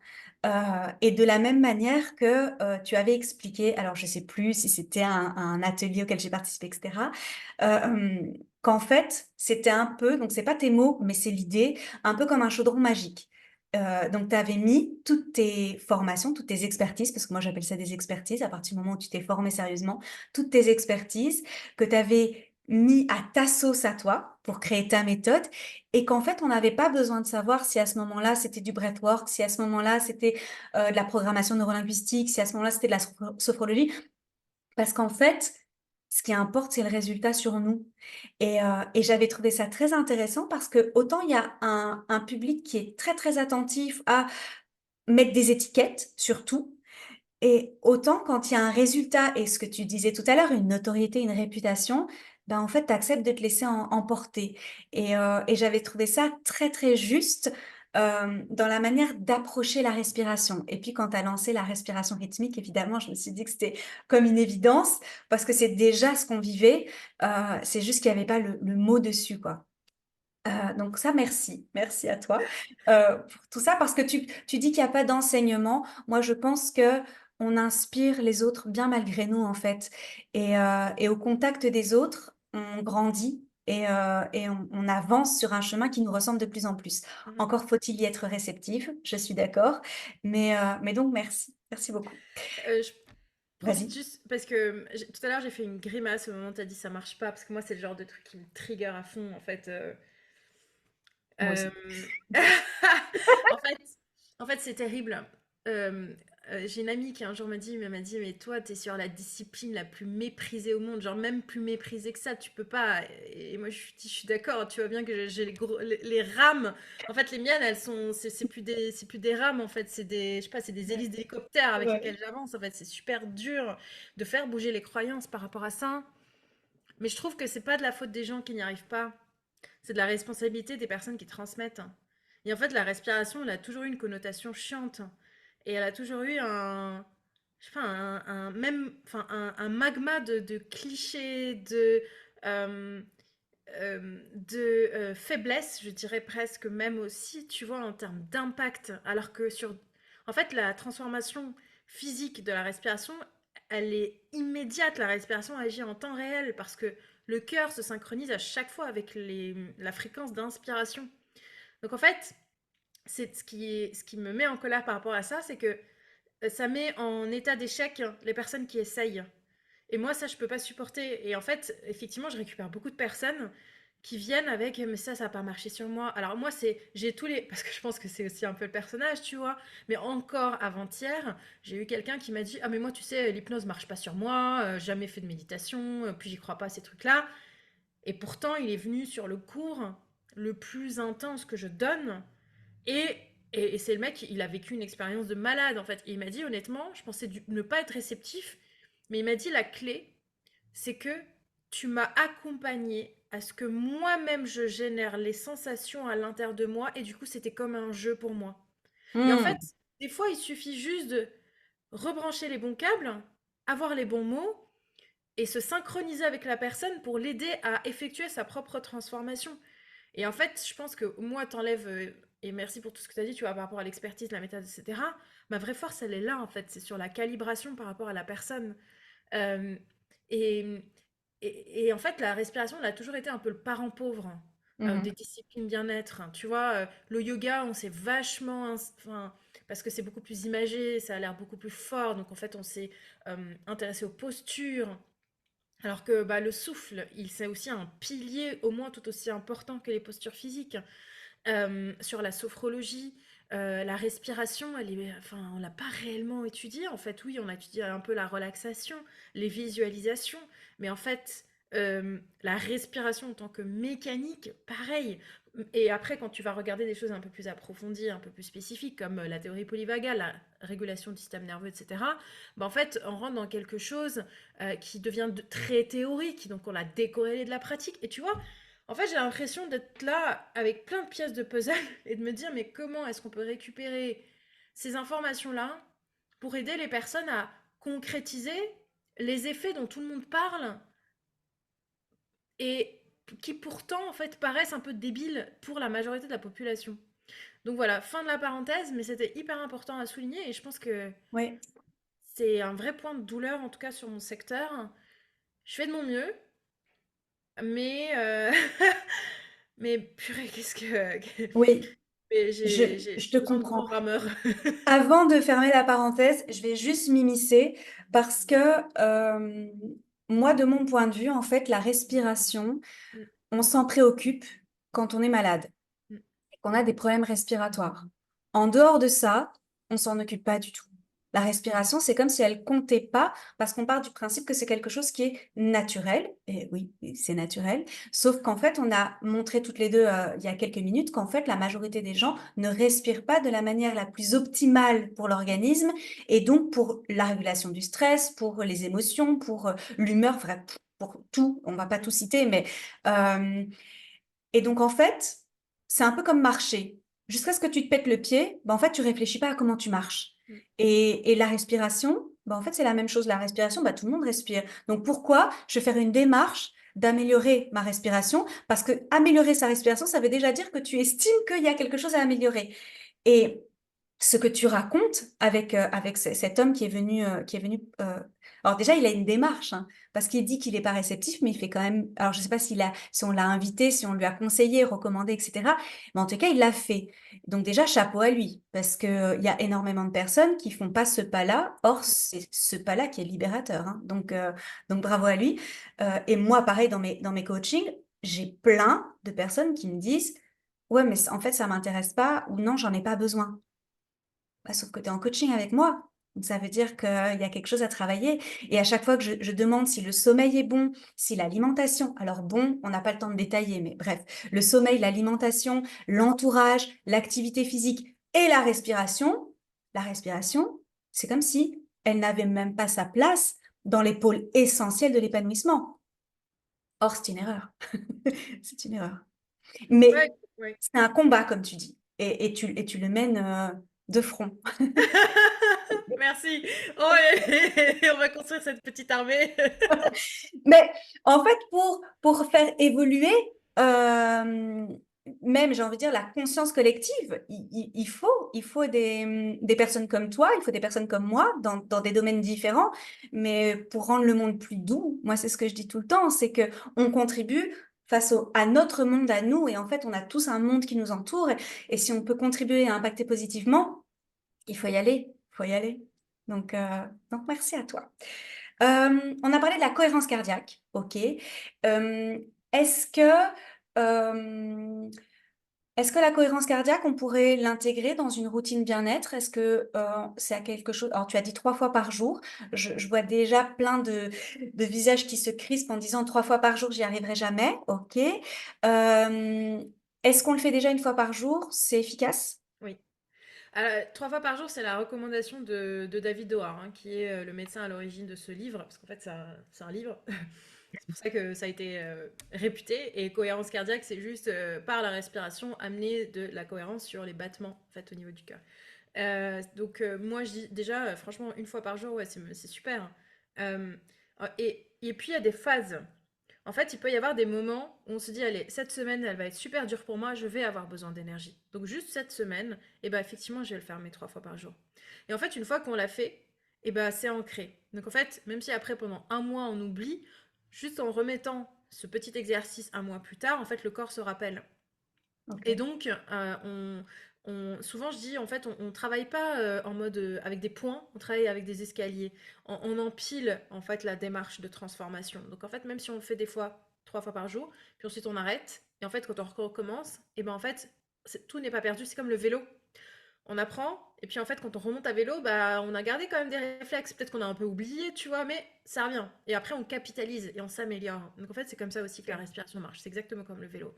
Et de la même manière que tu avais expliqué, alors je sais plus si c'était un atelier auquel j'ai participé, etc., qu'en fait, c'était un peu, donc c'est pas tes mots, mais c'est l'idée, un peu comme un chaudron magique. Donc, tu avais mis toutes tes formations, toutes tes expertises, parce que moi j'appelle ça des expertises, à partir du moment où tu t'es formé sérieusement, toutes tes expertises que tu avais mis à ta sauce à toi pour créer ta méthode et qu'en fait, on n'avait pas besoin de savoir si à ce moment-là, c'était du breathwork, si à ce moment-là, c'était de la programmation neurolinguistique, si à ce moment-là, c'était de la sophrologie, parce qu'en fait, ce qui importe, c'est le résultat sur nous. Et j'avais trouvé ça très intéressant parce que autant il y a un public qui est très, très attentif à mettre des étiquettes sur tout, et autant quand il y a un résultat et ce que tu disais tout à l'heure, une notoriété, une réputation, ben en fait, tu acceptes de te laisser emporter. Et j'avais trouvé ça très, très juste dans la manière d'approcher la respiration. Et puis, quand tu as lancé la respiration rythmique, évidemment, je me suis dit que c'était comme une évidence parce que c'est déjà ce qu'on vivait. C'est juste qu'il n'y avait pas le mot dessus, quoi. Donc ça, merci. Merci à toi pour tout ça, parce que tu dis qu'il n'y a pas d'enseignement. Moi, je pense que on inspire les autres bien malgré nous, en fait. Et au contact des autres, on grandit et on avance sur un chemin qui nous ressemble de plus en plus. Mhm. Encore faut-il y être réceptive, je suis d'accord. Mais donc, merci. Merci beaucoup. Je profite Vas-y. juste parce que tout à l'heure j'ai fait une grimace au moment où tu as dit ça marche pas, parce que moi c'est le genre de truc qui me trigger à fond en fait. Moi aussi. Euh, en fait, c'est terrible. Euh, j'ai une amie qui un jour m'a dit, mais toi, t'es sur la discipline la plus méprisée au monde, genre même plus méprisée que ça, tu peux pas. Et moi, je suis d'accord, tu vois bien que j'ai les rames. En fait, les miennes, elles sont, c'est plus des rames, en fait, c'est des, je sais pas, c'est des hélices Ouais. d'hélicoptère avec Ouais. lesquelles j'avance. En fait, c'est super dur de faire bouger les croyances par rapport à ça. Mais je trouve que c'est pas de la faute des gens qui n'y arrivent pas. C'est de la responsabilité des personnes qui transmettent. Et en fait, la respiration, elle a toujours eu une connotation chiante. Et elle a toujours eu un. je sais pas, enfin, un magma de clichés, euh, faiblesse, je dirais presque même aussi, tu vois, en termes d'impact. Alors que en fait, la transformation physique de la respiration, elle est immédiate. La respiration agit en temps réel parce que le cœur se synchronise à chaque fois avec la fréquence d'inspiration. Donc en fait, c'est ce qui me met en colère par rapport à ça, c'est que ça met en état d'échec les personnes qui essayent. Et moi, ça, je peux pas supporter. Et en fait, effectivement, je récupère beaucoup de personnes qui viennent avec mais ça n'a pas marché sur moi. Alors moi, j'ai tous les parce que je pense que c'est aussi un peu le personnage, tu vois. Mais encore avant-hier, j'ai eu quelqu'un qui m'a dit ah mais moi, tu sais, l'hypnose marche pas sur moi, jamais fait de méditation, puis j'y crois pas à ces trucs-là. Et pourtant, il est venu sur le cours le plus intense que je donne et, et c'est le mec, il a vécu une expérience de malade en fait. Et il m'a dit honnêtement, je pensais ne pas être réceptif, mais il m'a dit la clé, c'est que tu m'as accompagné à ce que moi-même je génère les sensations à l'intérieur de moi et du coup c'était comme un jeu pour moi. Et en fait, Hmm. des fois il suffit juste de rebrancher les bons câbles, avoir les bons mots et se synchroniser avec la personne pour l'aider à effectuer sa propre transformation. Et en fait, je pense que moi, t'enlèves, et merci pour tout ce que tu as dit, tu vois, par rapport à l'expertise, la méthode, etc. Ma vraie force, elle est là, en fait. C'est sur la calibration par rapport à la personne. Euh, et, et en fait, la respiration, elle a toujours été un peu le parent pauvre des Mhm. disciplines bien-être. Tu vois, le yoga, on s'est vachement. Enfin, parce que c'est beaucoup plus imagé, ça a l'air beaucoup plus fort. Donc, en fait, on s'est intéressé aux postures. Alors que bah, le souffle, c'est aussi un pilier au moins tout aussi important que les postures physiques. Sur la sophrologie, la respiration, enfin, on l'a pas réellement étudié. En fait, oui, on a étudié un peu la relaxation, les visualisations, mais en fait, la respiration en tant que mécanique, pareil. Et après, quand tu vas regarder des choses un peu plus approfondies, un peu plus spécifiques, comme la théorie polyvagale, la régulation du système nerveux, etc., bah, en fait, on rentre dans quelque chose qui devient très théorique, donc on l'a décorrélé de la pratique. Et tu vois, en fait, j'ai l'impression d'être là avec plein de pièces de puzzle et de me dire, mais comment est-ce qu'on peut récupérer ces informations-là pour aider les personnes à concrétiser les effets dont tout le monde parle et qui pourtant, en fait, paraissent un peu débiles pour la majorité de la population. Donc voilà, fin de la parenthèse, mais c'était hyper important à souligner et je pense que Oui. c'est un vrai point de douleur, en tout cas sur mon secteur. Je fais de mon mieux, mais, mais purée, qu'est-ce que... Oui, Mais je, j'ai je te besoin de comprends. grands rameurs. Avant de fermer la parenthèse, je vais juste m'immiscer parce que moi, de mon point de vue, en fait, la respiration, Mmh, on s'en préoccupe quand on est malade, mmh. qu'on a des problèmes respiratoires. En dehors de ça, on s'en occupe pas du tout. La respiration, c'est comme si elle comptait pas, parce qu'on part du principe que c'est quelque chose qui est naturel. Et oui, c'est naturel. Sauf qu'en fait, on a montré toutes les deux il y a quelques minutes qu'en fait, la majorité des gens ne respirent pas de la manière la plus optimale pour l'organisme et donc pour la régulation du stress, pour les émotions, pour l'humeur, enfin, pour tout. On va pas tout citer, mais euh, et donc, en fait, c'est un peu comme marcher. Jusqu'à ce que tu te pètes le pied, ben, en fait, tu réfléchis pas à comment tu marches. Mmh. Et la respiration, ben, en fait, c'est la même chose. La respiration, ben, tout le monde respire. Donc, pourquoi je vais faire une démarche d'améliorer ma respiration? Parce que améliorer sa respiration, ça veut déjà dire que tu estimes qu'il y a quelque chose à améliorer. Et ce que tu racontes avec cet homme qui est venu. Alors déjà, il a une démarche, hein, parce qu'il dit qu'il n'est pas réceptif, mais il fait quand même. Alors je ne sais pas si on l'a invité, si on lui a conseillé, recommandé, etc. Mais en tout cas, il l'a fait. Donc déjà, chapeau à lui, parce que il y a énormément de personnes qui font pas ce pas-là. Or, c'est ce pas-là qui est libérateur, hein. Donc bravo à lui. Et moi, pareil dans mes coachings, j'ai plein de personnes qui me disent, ouais, mais en fait, ça m'intéresse pas, ou non, j'en ai pas besoin. Bah, sauf que tu es en coaching avec moi. Donc, ça veut dire qu'il y a quelque chose à travailler. Et à chaque fois que je demande si le sommeil est bon, si l'alimentation, alors bon, on n'a pas le temps de détailler, mais bref, le sommeil, l'alimentation, l'entourage, l'activité physique et la respiration, c'est comme si elle n'avait même pas sa place dans les pôles essentiels de l'épanouissement. Or, c'est une erreur. C'est une erreur. Ouais, Mais ouais. c'est un combat, comme tu dis. Et tu le mènes de front. Merci. Oh, et on va construire cette petite armée. Mais en fait, pour faire évoluer, euh, même, j'ai envie de dire, la conscience collective, il faut des personnes comme toi, il faut des personnes comme moi dans des domaines différents, mais pour rendre le monde plus doux, moi, c'est ce que je dis tout le temps, c'est que on contribue à notre monde à nous, et en fait, on a tous un monde qui nous entoure, et si on peut contribuer à impacter positivement, il faut y aller, il faut y aller. Donc merci à toi. On a parlé de la cohérence cardiaque, ok. Est-ce que, euh, est-ce que la cohérence cardiaque, on pourrait l'intégrer dans une routine bien-être? Est-ce que c'est à quelque chose... Alors, tu as dit 3 fois par jour. Je vois déjà plein de visages qui se crispent en disant 3 fois par jour, j'y arriverai jamais, ok. Est-ce qu'on le fait déjà 1 fois par jour? C'est efficace? Oui. 3 fois par jour, c'est la recommandation de David Doha, hein, qui est le médecin à l'origine de ce livre, parce qu'en fait, c'est un livre. C'est pour ça que ça a été réputé. Et cohérence cardiaque, c'est juste par la respiration amener de la cohérence sur les battements en fait, au niveau du cœur. Donc moi, je dis déjà, franchement, 1 fois par jour, ouais, c'est super. Euh, et puis, il y a des phases. En fait, il peut y avoir des moments où on se dit, allez, cette semaine, elle va être super dure pour moi, je vais avoir besoin d'énergie. Donc juste cette semaine, et ben effectivement, je vais le faire mes 3 fois par jour. Et en fait, une fois qu'on l'a fait, et ben c'est ancré. Donc en fait, même si après pendant un mois on oublie, juste en remettant ce petit exercice un mois plus tard, en fait, le corps se rappelle. Ok. Et donc, souvent je dis, en fait, on travaille pas en mode avec des points, on travaille avec des escaliers. On empile en fait la démarche de transformation. Donc en fait, même si on le fait des fois 3 fois par jour, puis ensuite on arrête, et en fait quand on recommence, et ben en fait, tout n'est pas perdu. C'est comme le vélo. On apprend, et puis en fait, quand on remonte à vélo, bah, on a gardé quand même des réflexes. Peut-être qu'on a un peu oublié, tu vois, mais ça revient. Et après, on capitalise et on s'améliore. Donc en fait, c'est comme ça aussi que la respiration marche. C'est exactement comme le vélo.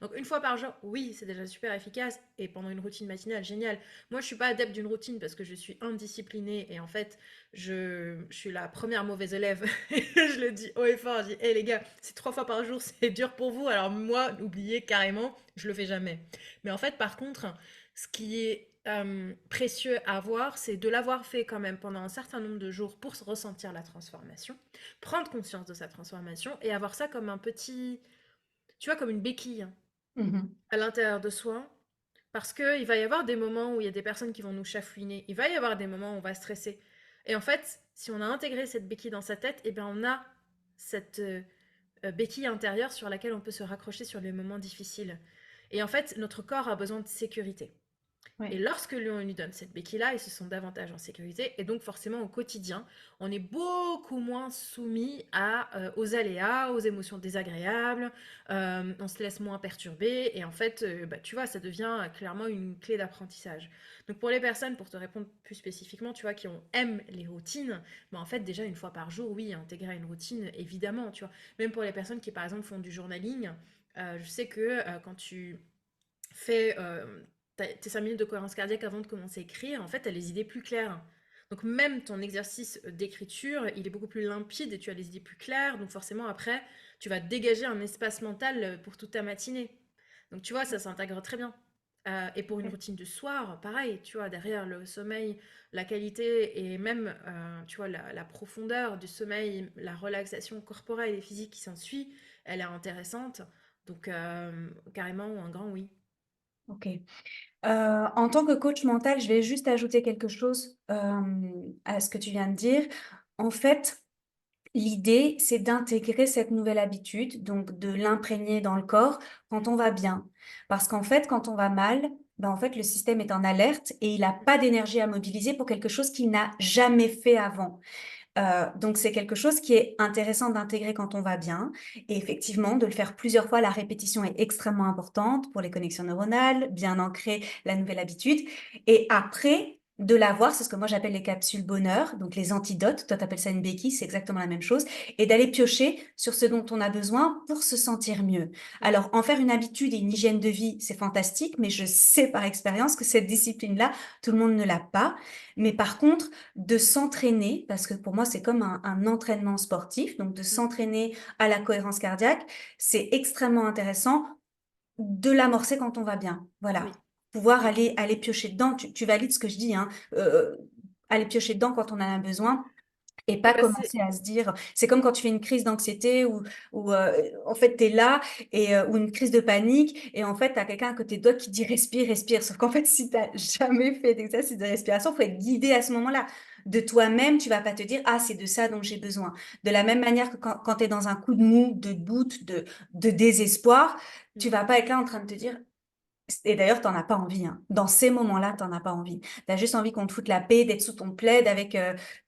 Donc 1 fois par jour, oui, c'est déjà super efficace. Et pendant une routine matinale, génial. Moi, je suis pas adepte d'une routine parce que je suis indisciplinée. Et en fait, je suis la première mauvaise élève. Je le dis haut et fort. Je dis, hé les gars, c'est 3 fois par jour, c'est dur pour vous. Alors moi, oubliez carrément, je le fais jamais. Mais en fait, par contre, ce qui est précieux à avoir, c'est de l'avoir fait quand même pendant un certain nombre de jours pour ressentir la transformation, prendre conscience de sa transformation et avoir ça comme un petit, tu vois, comme une béquille Mhm. à l'intérieur de soi. Parce qu'il va y avoir des moments où il y a des personnes qui vont nous chafouiner, il va y avoir des moments où on va stresser. Et en fait, si on a intégré cette béquille dans sa tête, eh bien on a cette béquille intérieure sur laquelle on peut se raccrocher sur les moments difficiles. Et en fait, notre corps a besoin de sécurité. Et Oui. lorsque on lui donne cette béquille-là, ils se sentent davantage en sécurité. Et donc forcément, au quotidien, on est beaucoup moins soumis aux aléas, aux émotions désagréables. On se laisse moins perturber. Et en fait, bah, tu vois, ça devient clairement une clé d'apprentissage. Donc pour les personnes, pour te répondre plus spécifiquement, tu vois, aiment les routines, bah, en fait, déjà 1 fois par jour, oui, intégrer une routine, évidemment, tu vois. Même pour les personnes qui, par exemple, font du journaling, je sais que quand tu fais tes 5 minutes de cohérence cardiaque avant de commencer à écrire, en fait, tu as les idées plus claires. Donc même ton exercice d'écriture, il est beaucoup plus limpide et tu as les idées plus claires. Donc forcément, après, tu vas dégager un espace mental pour toute ta matinée. Donc tu vois, ça s'intègre très bien. Et pour une Ok. routine de soir, pareil, tu vois, derrière le sommeil, la qualité et même, tu vois, la profondeur du sommeil, la relaxation corporelle et physique qui s'ensuit, elle est intéressante. Donc carrément, un grand oui. Ok. En tant que coach mental, je vais juste ajouter quelque chose à ce que tu viens de dire. En fait, l'idée, c'est d'intégrer cette nouvelle habitude, donc de l'imprégner dans le corps quand on va bien. Parce qu'en fait, quand on va mal, ben en fait, le système est en alerte et il n'a pas d'énergie à mobiliser pour quelque chose qu'il n'a jamais fait avant. Donc c'est quelque chose qui est intéressant d'intégrer quand on va bien et effectivement de le faire plusieurs fois. La répétition est extrêmement importante pour les connexions neuronales, bien ancrer la nouvelle habitude et après de l'avoir, c'est ce que moi j'appelle les capsules bonheur, donc les antidotes, toi t'appelles ça une béquille, c'est exactement la même chose, et d'aller piocher sur ce dont on a besoin pour se sentir mieux. Mm. Alors en faire une habitude et une hygiène de vie, c'est fantastique, mais je sais par expérience que cette discipline-là, tout le monde ne l'a pas. Mais par contre, de s'entraîner, parce que pour moi, c'est comme un entraînement sportif, donc de Mm. s'entraîner à la cohérence cardiaque, c'est extrêmement intéressant de l'amorcer quand on va bien. Voilà. Oui, Pouvoir oui, aller piocher dedans. Tu valides ce que je dis, hein. aller piocher dedans quand on en a besoin. Et Et pas bah, c'est commencer à se dire c'est comme quand tu fais une crise d'anxiété ou en fait, tu es là ou une crise de panique et en fait, tu as quelqu'un à côté de toi qui dit: «Respire, respire». Sauf qu'en fait, si tu as jamais fait d'exercice de respiration, faut être guidé à ce moment-là. De toi-même, tu vas pas te dire: «Ah, c'est de ça dont j'ai besoin». De la même manière que quand tu es dans un coup de mou, de doute, de désespoir, mmh. tu vas pas être là en train de te dire et d'ailleurs, tu en as pas envie, hein. Dans ces moments-là, tu en as pas envie. Tu as juste envie qu'on te foute la paix, d'être sous ton plaid avec,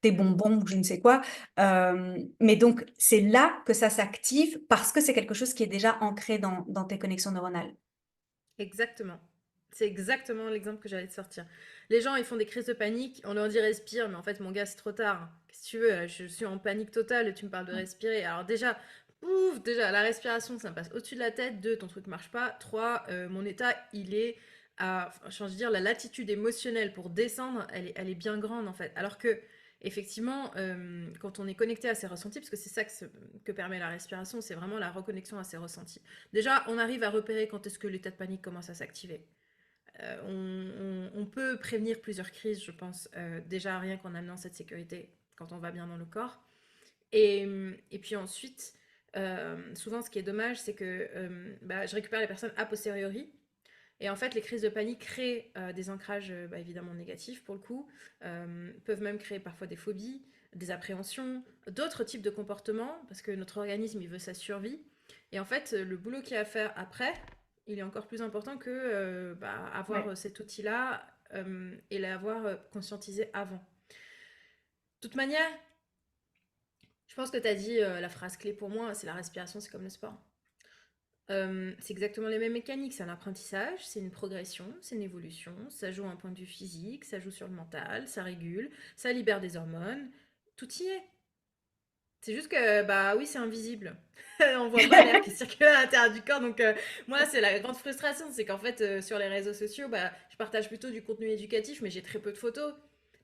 tes bonbons ou je ne sais quoi. Mais donc c'est là que ça s'active parce que c'est quelque chose qui est déjà ancré dans tes connexions neuronales. Exactement. C'est exactement l'exemple que j'allais te sortir. Les gens, ils font des crises de panique, on leur dit respire, mais en fait, mon gars, c'est trop tard. Qu'est-ce que tu veux? Là, je suis en panique totale et tu me parles de Ouais. respirer. Alors déjà, ouf, déjà, la respiration, ça me passe au-dessus de la tête. Deux, ton truc marche pas. Trois, mon état, il est à, enfin, je veux dire, la latitude émotionnelle pour descendre, elle est bien grande en fait. Alors que, effectivement, quand on est connecté à ses ressentis, parce que c'est ça que permet la respiration, c'est vraiment la reconnexion à ses ressentis. Déjà, on arrive à repérer quand est-ce que l'état de panique commence à s'activer. On peut prévenir plusieurs crises, je pense, déjà rien qu'en amenant cette sécurité quand on va bien dans le corps. Et puis ensuite, souvent ce qui est dommage, c'est que bah, je récupère les personnes a posteriori. Et en fait, les crises de panique créent des ancrages bah, évidemment négatifs pour le coup, peuvent même créer parfois des phobies, des appréhensions, d'autres types de comportements, parce que notre organisme, il veut sa survie. Et en fait, le boulot qu'il y a à faire après, il est encore plus important que bah, avoir Ouais. cet outil-là et l'avoir conscientisé avant. De toute manière, je pense que tu as dit la phrase clé pour moi, c'est la respiration, c'est comme le sport. C'est exactement les mêmes mécaniques, c'est un apprentissage, c'est une progression, c'est une évolution, ça joue un point de vue physique, ça joue sur le mental, ça régule, ça libère des hormones, tout y est. C'est juste que, bah oui, c'est invisible. On voit pas l'air qui circule à l'intérieur du corps, donc moi, c'est la grande frustration, c'est qu'en fait, sur les réseaux sociaux, bah, je partage plutôt du contenu éducatif, mais j'ai très peu de photos.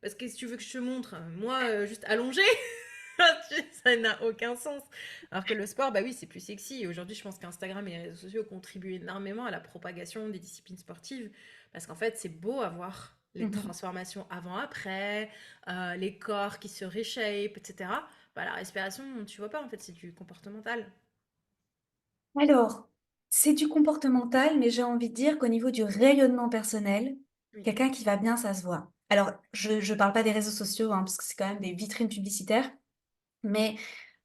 Parce que si tu veux que je te montre, moi, juste allongée, ça n'a aucun sens. Alors que le sport, bah oui, c'est plus sexy. Et aujourd'hui, je pense qu'Instagram et les réseaux sociaux contribuent énormément à la propagation des disciplines sportives. Parce qu'en fait, c'est beau à voir les Mmh. transformations avant-après, les corps qui se reshape, etc. Bah, la respiration, tu vois pas, en fait, c'est du comportemental. Alors, c'est du comportemental, mais j'ai envie de dire qu'au niveau du rayonnement personnel, Oui. quelqu'un qui va bien, ça se voit. Alors, je parle pas des réseaux sociaux, hein, parce que c'est quand même des vitrines publicitaires, mais,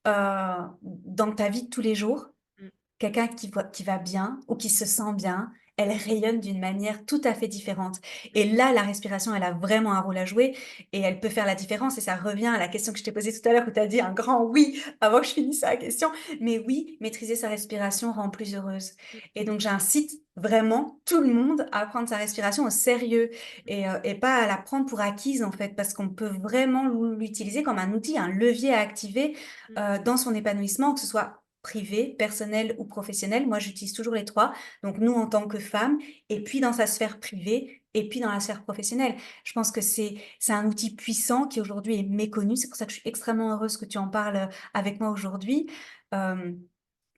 dans ta vie de tous les jours, Mm, quelqu'un qui va bien ou qui se sent bien, elle rayonne d'une manière tout à fait différente et mm, là, la respiration, elle a vraiment un rôle à jouer et elle peut faire la différence et ça revient à la question que je t'ai posée tout à l'heure où tu as dit un grand «oui» avant que je finisse la question. Mais oui, maîtriser sa respiration rend plus heureuse mm, et donc j'incite vraiment tout le monde à prendre sa respiration au sérieux et pas à la prendre pour acquise, en fait, parce qu'on peut vraiment l'utiliser comme un outil, un levier à activer, mm, dans son épanouissement, que ce soit privé, personnel ou professionnel. Moi, j'utilise toujours les 3. Donc nous, en tant que femmes et mm. puis dans sa sphère privée et puis dans la sphère professionnelle. Je pense que c'est un outil puissant qui aujourd'hui est méconnu. C'est pour ça que je suis extrêmement heureuse que tu en parles, avec moi aujourd'hui. Hem,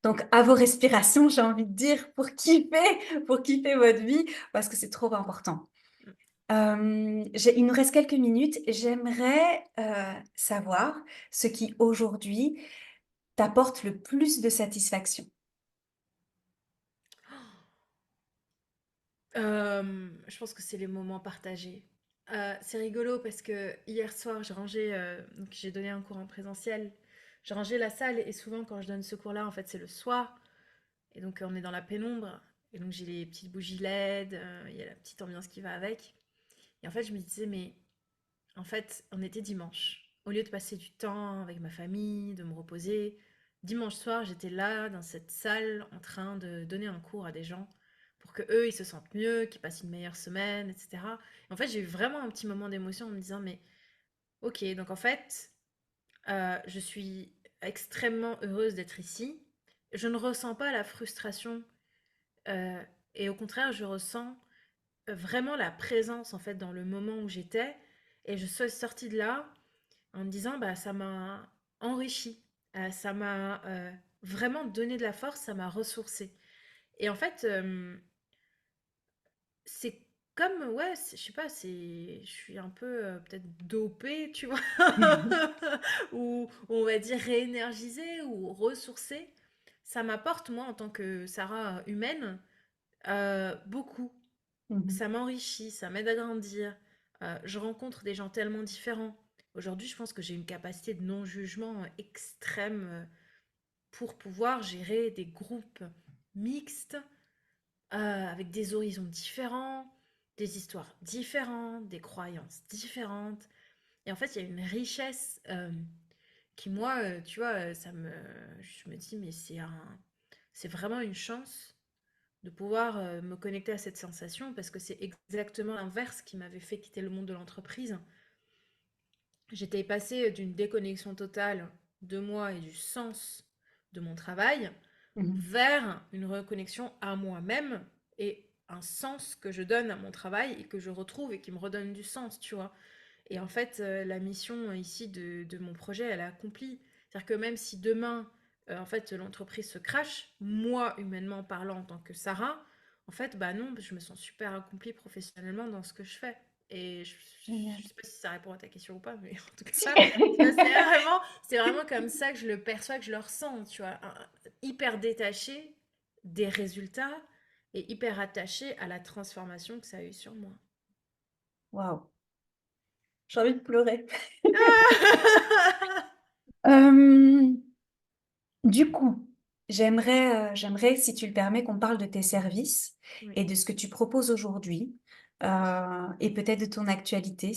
donc à vos respirations, j'ai envie de dire, pour kiffer votre vie parce que c'est trop important. J'ai il nous reste quelques minutes. J'aimerais, savoir ce qui aujourd'hui t'apporte le plus de satisfaction? Je pense que c'est les moments partagés. C'est rigolo parce que hier soir, donc j'ai donné un cours en présentiel. J'ai rangé la salle et souvent quand je donne ce cours-là, en fait, c'est le soir. Et donc on est dans la pénombre. Et donc j'ai les petites bougies LED, il y a la petite ambiance qui va avec. Et en fait, je me disais, mais en fait, on était dimanche. Au lieu de passer du temps avec ma famille, de me reposer, dimanche soir, j'étais là dans cette salle en train de donner un cours à des gens pour que eux ils se sentent mieux, qu'ils passent une meilleure semaine, etc. Et en fait, j'ai eu vraiment un petit moment d'émotion en me disant mais ok, donc en fait, je suis extrêmement heureuse d'être ici. Je ne ressens pas la frustration euh, et au contraire, je ressens vraiment la présence en fait dans le moment où j'étais et je suis sortie de là en me disant bah ça m'a enrichi, ça m'a vraiment donné de la force, ça m'a ressourcé. Et en fait, c'est comme ouais, je sais pas, je suis un peu peut-être dopée, tu vois, ou on va dire réénergisée ou ressourcée. Ça m'apporte, moi, en tant que Sarah humaine, beaucoup. Mhm. Ça m'enrichit, ça m'aide à grandir. Je rencontre des gens tellement différents. Aujourd'hui, je pense que j'ai une capacité de non-jugement extrême pour pouvoir gérer des groupes mixtes avec des horizons différents, des histoires différentes, des croyances différentes. Et en fait, il y a une richesse qui, moi, tu vois, je me dis, mais c'est vraiment une chance de pouvoir me connecter à cette sensation parce que c'est exactement l'inverse qui m'avait fait quitter le monde de l'entreprise. J'étais passée d'une déconnexion totale de moi et du sens de mon travail Mhm. vers une reconnexion à moi-même et un sens que je donne à mon travail et que je retrouve et qui me redonne du sens, tu vois. Et en fait, la mission ici de mon projet, elle est accomplie. C'est-à-dire que même si demain, en fait, l'entreprise se crache, moi, humainement parlant, en tant que Sarah, en fait, bah non, je me sens super accomplie professionnellement dans ce que je fais. Et je Génial. sais pas si ça répond à ta question ou pas, mais en tout Si. cas, ça, c'est vraiment comme ça que je le perçois, que je le ressens, tu vois. Hyper détaché des résultats et hyper attaché à la transformation que ça a eu sur moi. Waouh, j'ai envie de pleurer. Hem, du coup, j'aimerais, si tu le permets, qu'on parle de tes services Oui. et de ce que tu proposes aujourd'hui, et peut-être de ton actualité, Mm.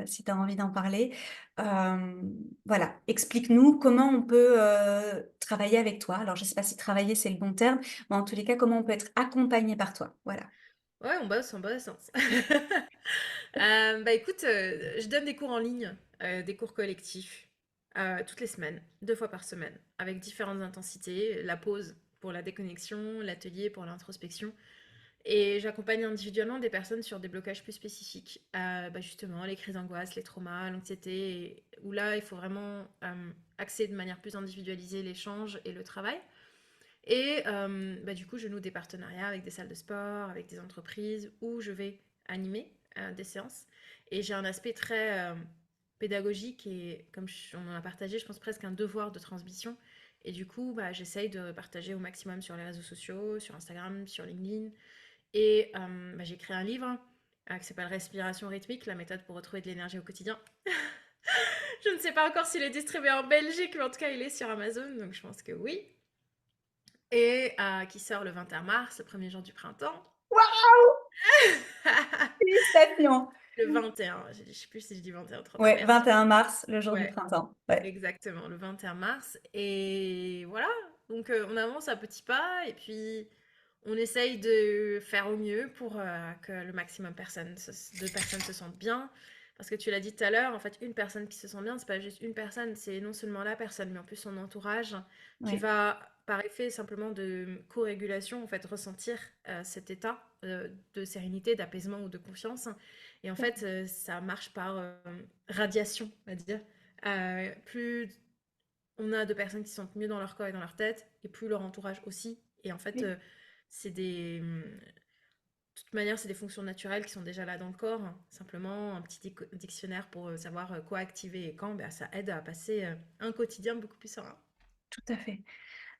si tu envie d'en parler. Voilà, explique-nous comment on peut, travailler avec toi. Alors, je ne sais pas si travailler, c'est le bon terme, mais en tous les cas, comment on peut être accompagné par toi? Voilà. Ouais, on bosse, hein. Bah écoute, je donne des cours en ligne, des cours collectifs, toutes les semaines, 2 fois par semaine, avec différentes intensités. La pause pour la déconnexion, l'atelier pour l'introspection. Et j'accompagne individuellement des personnes sur des blocages plus spécifiques. Bah justement, les crises d'angoisse, les traumas, l'anxiété, où là, il faut vraiment axer de manière plus individualisée l'échange et le travail. Et bah, du coup, je noue des partenariats avec des salles de sport, avec des entreprises où je vais animer des séances. Et j'ai un aspect très pédagogique et, comme on en a partagé, je pense presque un devoir de transmission. Et du coup, bah, j'essaye de partager au maximum sur les réseaux sociaux, sur Instagram, sur LinkedIn. Et bah, j'ai créé un livre qui s'appelle Respiration rythmique, la méthode pour retrouver de l'énergie au quotidien. Je ne sais pas encore s'il est distribué en Belgique, mais en tout cas, il est sur Amazon, donc je pense que oui. Et qui sort le 21 mars, le premier jour du printemps. Waouh! Félicitations! Le 21, je sais plus si je dis 21 ou 31, Ouais, merci. 21 mars, le jour du Ouais, printemps. Ouais, exactement, le 21 mars. Et voilà, donc on avance à petits pas et puis on essaye de faire au mieux pour que le maximum de personnes se sentent bien. Parce que tu l'as dit tout à l'heure, en fait, une personne qui se sent bien, c'est pas juste une personne, c'est non seulement la personne, mais en plus son entourage qui ouais, va, par effet simplement de co-régulation, en fait, ressentir cet état de sérénité, d'apaisement ou de confiance. Et en fait, ça marche par radiation, on va dire. Plus on a de personnes qui se sentent mieux dans leur corps et dans leur tête, et plus leur entourage aussi. Et en fait, oui, c'est des. De toute manière, c'est des fonctions naturelles qui sont déjà là dans le corps. Simplement, un petit dictionnaire pour savoir quoi activer et quand, ben, ça aide à passer un quotidien beaucoup plus serein. tout à fait.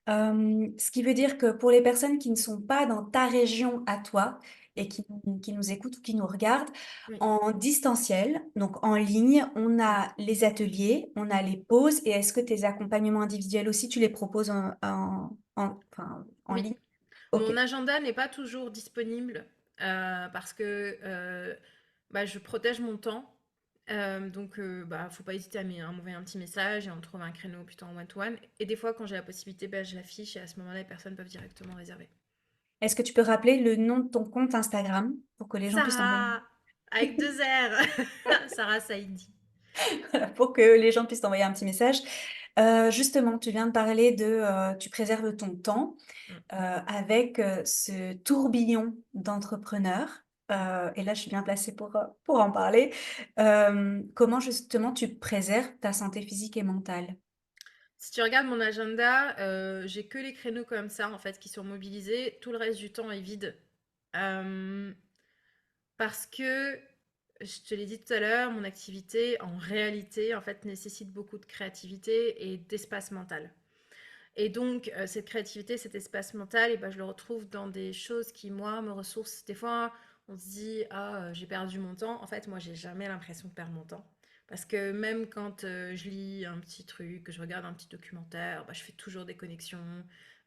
Ce qui veut dire que pour les personnes qui ne sont pas dans ta région à toi et qui nous écoutent ou qui nous regardent, Oui, en distanciel, donc en ligne, on oui, a les ateliers, on a oui. les pauses et est-ce que tes accompagnements individuels aussi, tu les proposes enfin, en Oui. ligne? Ok. Mon agenda n'est pas toujours disponible parce que bah, je protège mon temps. Donc, bah, faut pas hésiter à m'envoyer un petit message et on trouve un créneau plutôt en one-to-one. Et des fois, quand j'ai la possibilité, bah, je l'affiche et à ce moment-là, les personnes peuvent directement réserver. Est-ce que tu peux rappeler le nom de ton compte Instagram pour que les gens puissent t'envoyer Sarah, avec 2 R. Sarah Saïdi. pour que les gens puissent t'envoyer un petit message. Justement, tu viens de parler de, tu préserves ton temps. Mm, Avec ce tourbillon d'entrepreneurs. mm. Et là, je suis bien placée pour en parler. Comment justement tu préserves ta santé physique et mentale? Si tu regardes mon agenda, j'ai que les créneaux comme ça, en fait, qui sont mobilisés. Tout le reste du temps est vide. Euh, Parce que, je te l'ai dit tout à l'heure, mon activité, en réalité, en fait, nécessite beaucoup de créativité et d'espace mental. Et donc, cette créativité, cet espace mental, et ben, je le retrouve dans des choses qui, moi, me ressourcent. Des fois, on se dit, ah, j'ai perdu mon temps. En fait, moi, j'ai jamais l'impression de perdre mon temps. Parce que même quand je lis un petit truc, que je regarde un petit documentaire, bah, je fais toujours des connexions.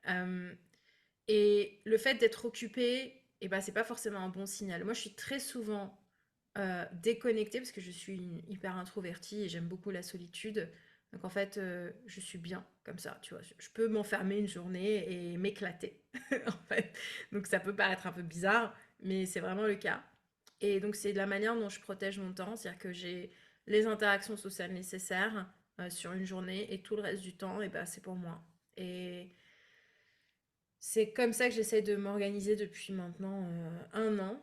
Euh, et le fait d'être occupée, et ben, c'est pas forcément un bon signal. Moi, je suis très souvent déconnectée parce que je suis hyper introvertie et j'aime beaucoup la solitude. Donc en fait, je suis bien comme ça, tu vois. Je peux m'enfermer une journée et m'éclater, en fait. Donc ça peut paraître un peu bizarre, mais c'est vraiment le cas. Et donc c'est de la manière dont je protège mon temps, c'est-à-dire que j'ai les interactions sociales nécessaires sur une journée et tout le reste du temps, et ben, c'est pour moi. Et c'est comme ça que j'essaie de m'organiser depuis maintenant 1 an.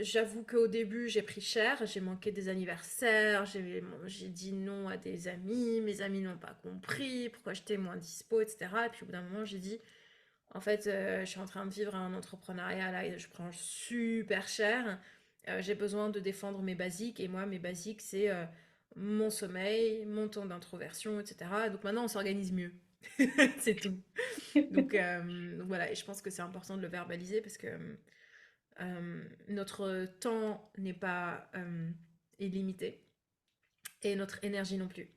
J'avoue qu'au début, j'ai pris cher, j'ai manqué des anniversaires, j'ai dit non à des amis, mes amis n'ont pas compris pourquoi j'étais moins dispo, etc. Et puis au bout d'un moment, j'ai dit, en fait, je suis en train de vivre un entrepreneuriat là et je prends super cher. J'ai besoin de défendre mes basiques et moi, mes basiques, c'est mon sommeil, mon temps d'introversion, etc. Donc maintenant, on s'organise mieux. C'est tout. Donc voilà, et je pense que c'est important de le verbaliser parce que notre temps n'est pas illimité et notre énergie non plus.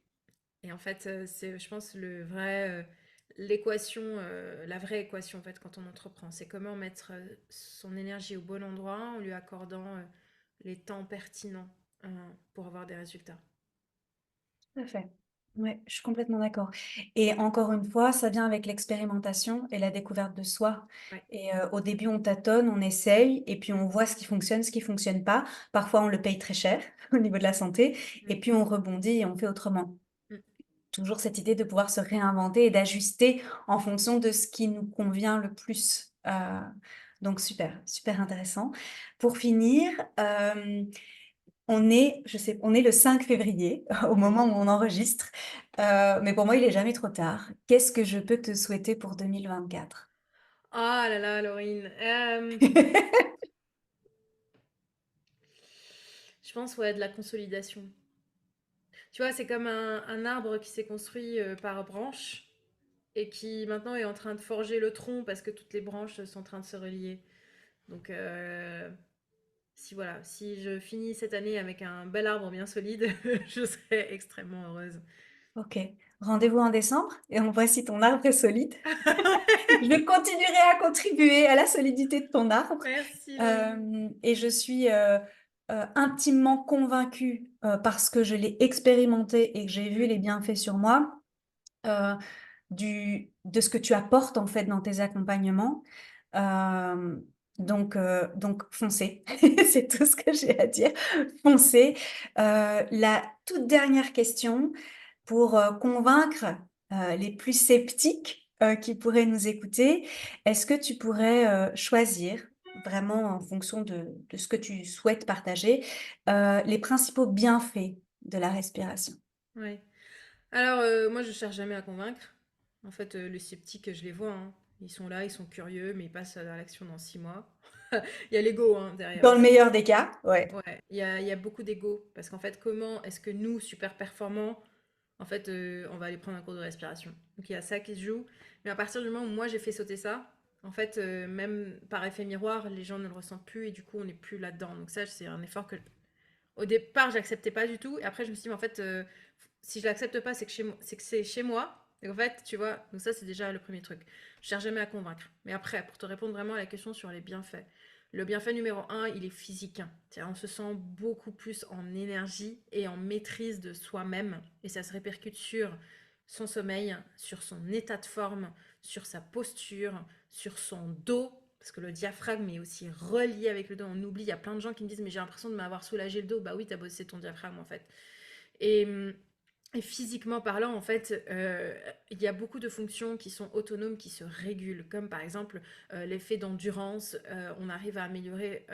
Et en fait, c'est, je pense, l'équation, la vraie équation en fait quand on entreprend, c'est comment mettre son énergie au bon endroit en lui accordant les temps pertinents euh, pour avoir des résultats. Tout à fait. Ouais, je suis complètement d'accord. Et encore une fois, ça vient avec l'expérimentation et la découverte de soi. Ouais. Et au début, on tâtonne, on essaye, et puis on voit ce qui fonctionne pas. Parfois, on le paye très cher au niveau de la santé, Mm, et puis on rebondit et on fait autrement. mm. Toujours cette idée de pouvoir se réinventer et d'ajuster en fonction de ce qui nous convient le plus. Donc super, super intéressant. Pour finir, on est le 5 février, au moment où Oui. on enregistre, mais pour moi, il est jamais trop tard. Qu'est-ce que je peux te souhaiter pour 2024? Ah là là, Laurine. Je pense, ouais, de la consolidation. Tu vois, c'est comme un arbre qui s'est construit par branches et qui maintenant est en train de forger le tronc parce que toutes les branches sont en train de se relier. Donc, si voilà, si je finis cette année avec un bel arbre bien solide, je serai extrêmement heureuse. OK. Rendez-vous en décembre et on voit si ton arbre est solide. Je continuerai à contribuer à la solidité de ton arbre. Merci, Laurie. Et je suis intimement convaincue, parce que je l'ai expérimenté et que j'ai vu Mm, les bienfaits sur moi, euh, de ce que tu apportes en fait dans tes accompagnements. Euh, donc foncez, c'est tout ce que j'ai à dire. Foncez. La toute dernière question pour convaincre les plus sceptiques qui pourraient nous écouter, est-ce que tu pourrais choisir, vraiment en fonction de ce que tu souhaites partager, les principaux bienfaits de la respiration? ouais. Alors, moi, je cherche jamais à convaincre. En fait, les sceptiques, je les vois, hein. Ils sont là, ils sont curieux, mais ils passent à l'action dans 6 mois. Il y a l'ego hein, derrière Dans le aussi. meilleur des cas, ouais. Ouais, il y a beaucoup d'ego. Parce qu'en fait, comment est-ce que nous, super performants, en fait, on va aller prendre un cours de respiration. Donc il y a ça qui se joue. Mais à partir du moment où moi j'ai fait sauter ça, en fait, même par effet miroir, les gens ne le ressentent plus et du coup on n'est plus là-dedans. Donc ça, c'est un effort que au départ j'acceptais pas du tout. Et après je me suis dit, mais en fait, si je l'accepte pas, c'est que, c'est que c'est chez moi. Et en fait, tu vois, donc ça c'est déjà le premier truc. Je cherche jamais à convaincre. Mais après, pour te répondre vraiment à la question sur les bienfaits. Le bienfait numéro un, il est physique. C'est-à-dire, on se sent beaucoup plus en énergie et en maîtrise de soi-même. Et ça se répercute sur son sommeil, sur son état de forme, sur sa posture, sur son dos. Parce que le diaphragme est aussi relié avec le dos. On oublie, il y a plein de gens qui me disent, mais j'ai l'impression de m'avoir soulagé le dos. Bah oui, t'as bossé ton diaphragme en fait. Et, et physiquement parlant, en fait, il y a beaucoup de fonctions qui sont autonomes, qui se régulent, comme par exemple l'effet d'endurance. On arrive à améliorer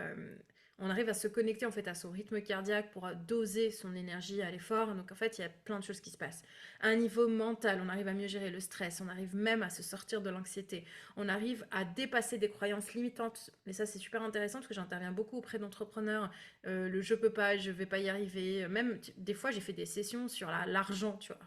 On arrive à se connecter en fait à son rythme cardiaque pour doser son énergie à l'effort. Donc en fait, il y a plein de choses qui se passent. À un niveau mental, on arrive à mieux gérer le stress, on arrive même à se sortir de l'anxiété, on arrive à dépasser des croyances limitantes. Et ça, c'est super intéressant parce que j'interviens beaucoup auprès d'entrepreneurs. Le je peux pas, je vais pas y arriver. Même des fois, j'ai fait des sessions sur l'argent, tu vois.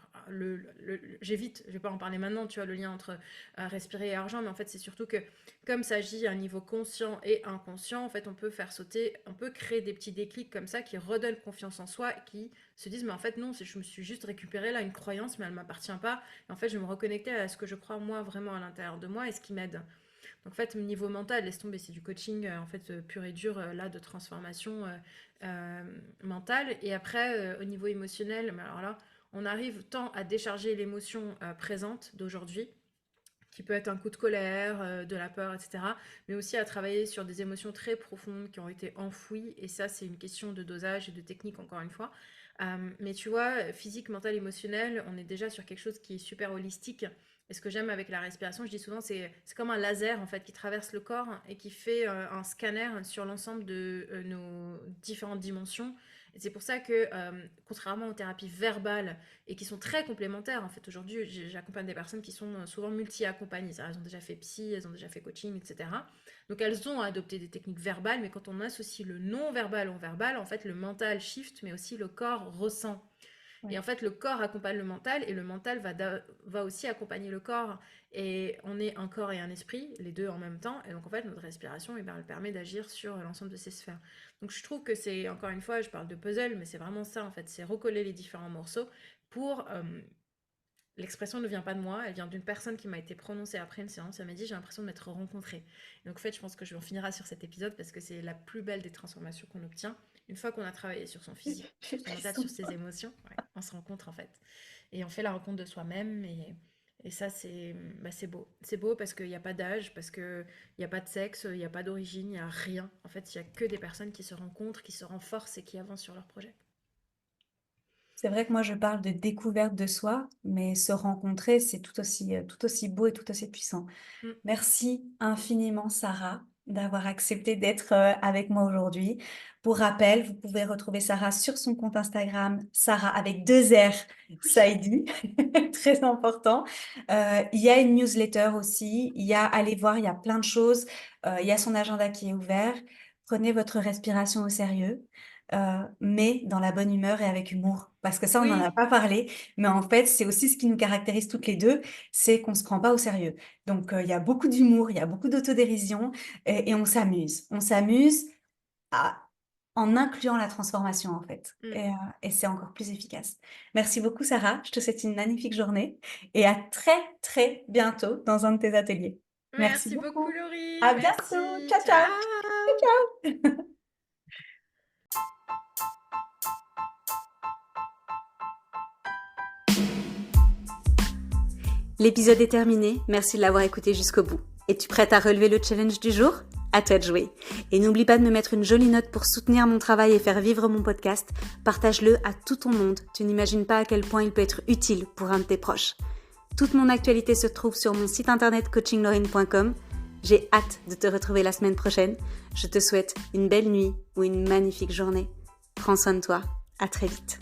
J'évite, je vais pas en parler maintenant, tu vois, le lien entre respirer et argent, mais en fait, c'est surtout que comme ça agit à un niveau conscient et inconscient, en fait, on peut faire sauter, on peut créer des petits déclics comme ça qui redonnent confiance en soi, qui se disent, mais en fait, non, je me suis juste récupéré là une croyance, mais elle ne m'appartient pas. Et en fait, je vais me reconnecter à ce que je crois moi vraiment à l'intérieur de moi et ce qui m'aide. Donc, en fait, au niveau mental, laisse tomber, c'est du coaching en fait pur et dur là de transformation mentale. Et après, au niveau émotionnel, mais alors là, on arrive tant à décharger l'émotion présente d'aujourd'hui, qui peut être un coup de colère, de la peur, etc. Mais aussi à travailler sur des émotions très profondes qui ont été enfouies. Et ça, c'est une question de dosage et de technique, encore une fois. Mais tu vois, physique, mental, émotionnel, on est déjà sur quelque chose qui est super holistique. Et ce que j'aime avec la respiration, je dis souvent, c'est comme un laser en fait qui traverse le corps et qui fait un scanner sur l'ensemble de nos différentes dimensions. Et c'est pour ça que, contrairement aux thérapies verbales et qui sont très complémentaires, en fait, aujourd'hui, j'accompagne des personnes qui sont souvent multi-accompagnées. Elles ont déjà fait psy, elles ont déjà fait coaching, etc. Donc elles ont adopté des techniques verbales, mais quand on associe le non-verbal au verbal, en fait, le mental shift, mais aussi le corps ressent. Et Ouais. en fait, le corps accompagne le mental et le mental va aussi accompagner le corps. Et on est un corps et un esprit, les deux en même temps. Et donc, en fait, notre respiration, elle permet d'agir sur l'ensemble de ces sphères. Donc, je trouve que c'est, encore une fois, je parle de puzzle, mais c'est vraiment ça, en fait. C'est recoller les différents morceaux pour... l'expression ne vient pas de moi, elle vient d'une personne qui m'a été prononcée après une séance. Elle m'a dit j'ai l'impression de m'être rencontrée. Donc en fait, je pense que je en finira sur cet épisode parce que c'est la plus belle des transformations qu'on obtient. Une fois qu'on a travaillé sur son physique, Je sur suis son mental, triste. sur ses émotions, ouais, on se rencontre en fait. Et on fait la rencontre de soi-même et ça c'est beau. C'est beau parce qu'il n'y a pas d'âge, parce qu'il n'y a pas de sexe, il n'y a pas d'origine, il n'y a rien. En fait, il n'y a que des personnes qui se rencontrent, qui se renforcent et qui avancent sur leur projet. C'est vrai que moi, je parle de découverte de soi, mais se rencontrer, c'est tout aussi beau et tout aussi puissant. Mm. Merci infiniment, Sarah, d'avoir accepté d'être avec moi aujourd'hui. Pour rappel, vous pouvez retrouver Sarah sur son compte Instagram, Sarah avec deux R, Oui. Saïdi, très important. Il y a une newsletter aussi, allez voir, il y a plein de choses. Il y a son agenda qui est ouvert. Prenez votre respiration au sérieux, mais dans la bonne humeur et avec humour. Parce que ça, on n'en a Oui. pas parlé, mais en fait, c'est aussi ce qui nous caractérise toutes les deux, c'est qu'on ne se prend pas au sérieux. Donc, il y a beaucoup d'humour, il y a beaucoup d'autodérision et on s'amuse. On s'amuse à- en incluant la transformation, en fait. Mm. Et c'est encore plus efficace. Merci beaucoup, Sarah. Je te souhaite une magnifique journée et à très, très bientôt dans un de tes ateliers. Merci Merci beaucoup, beaucoup. Laurie. À bientôt. Merci. Ciao, ciao. Ciao. Ciao, ciao. L'épisode est terminé, merci de l'avoir écouté jusqu'au bout. Es-tu prête à relever le challenge du jour ? À toi de jouer. Et n'oublie pas de me mettre une jolie note pour soutenir mon travail et faire vivre mon podcast. Partage-le à tout ton monde, tu n'imagines pas à quel point il peut être utile pour un de tes proches. Toute mon actualité se trouve sur mon site internet coachinglorine.com. J'ai hâte de te retrouver la semaine prochaine. Je te souhaite une belle nuit ou une magnifique journée. Prends soin de toi, à très vite.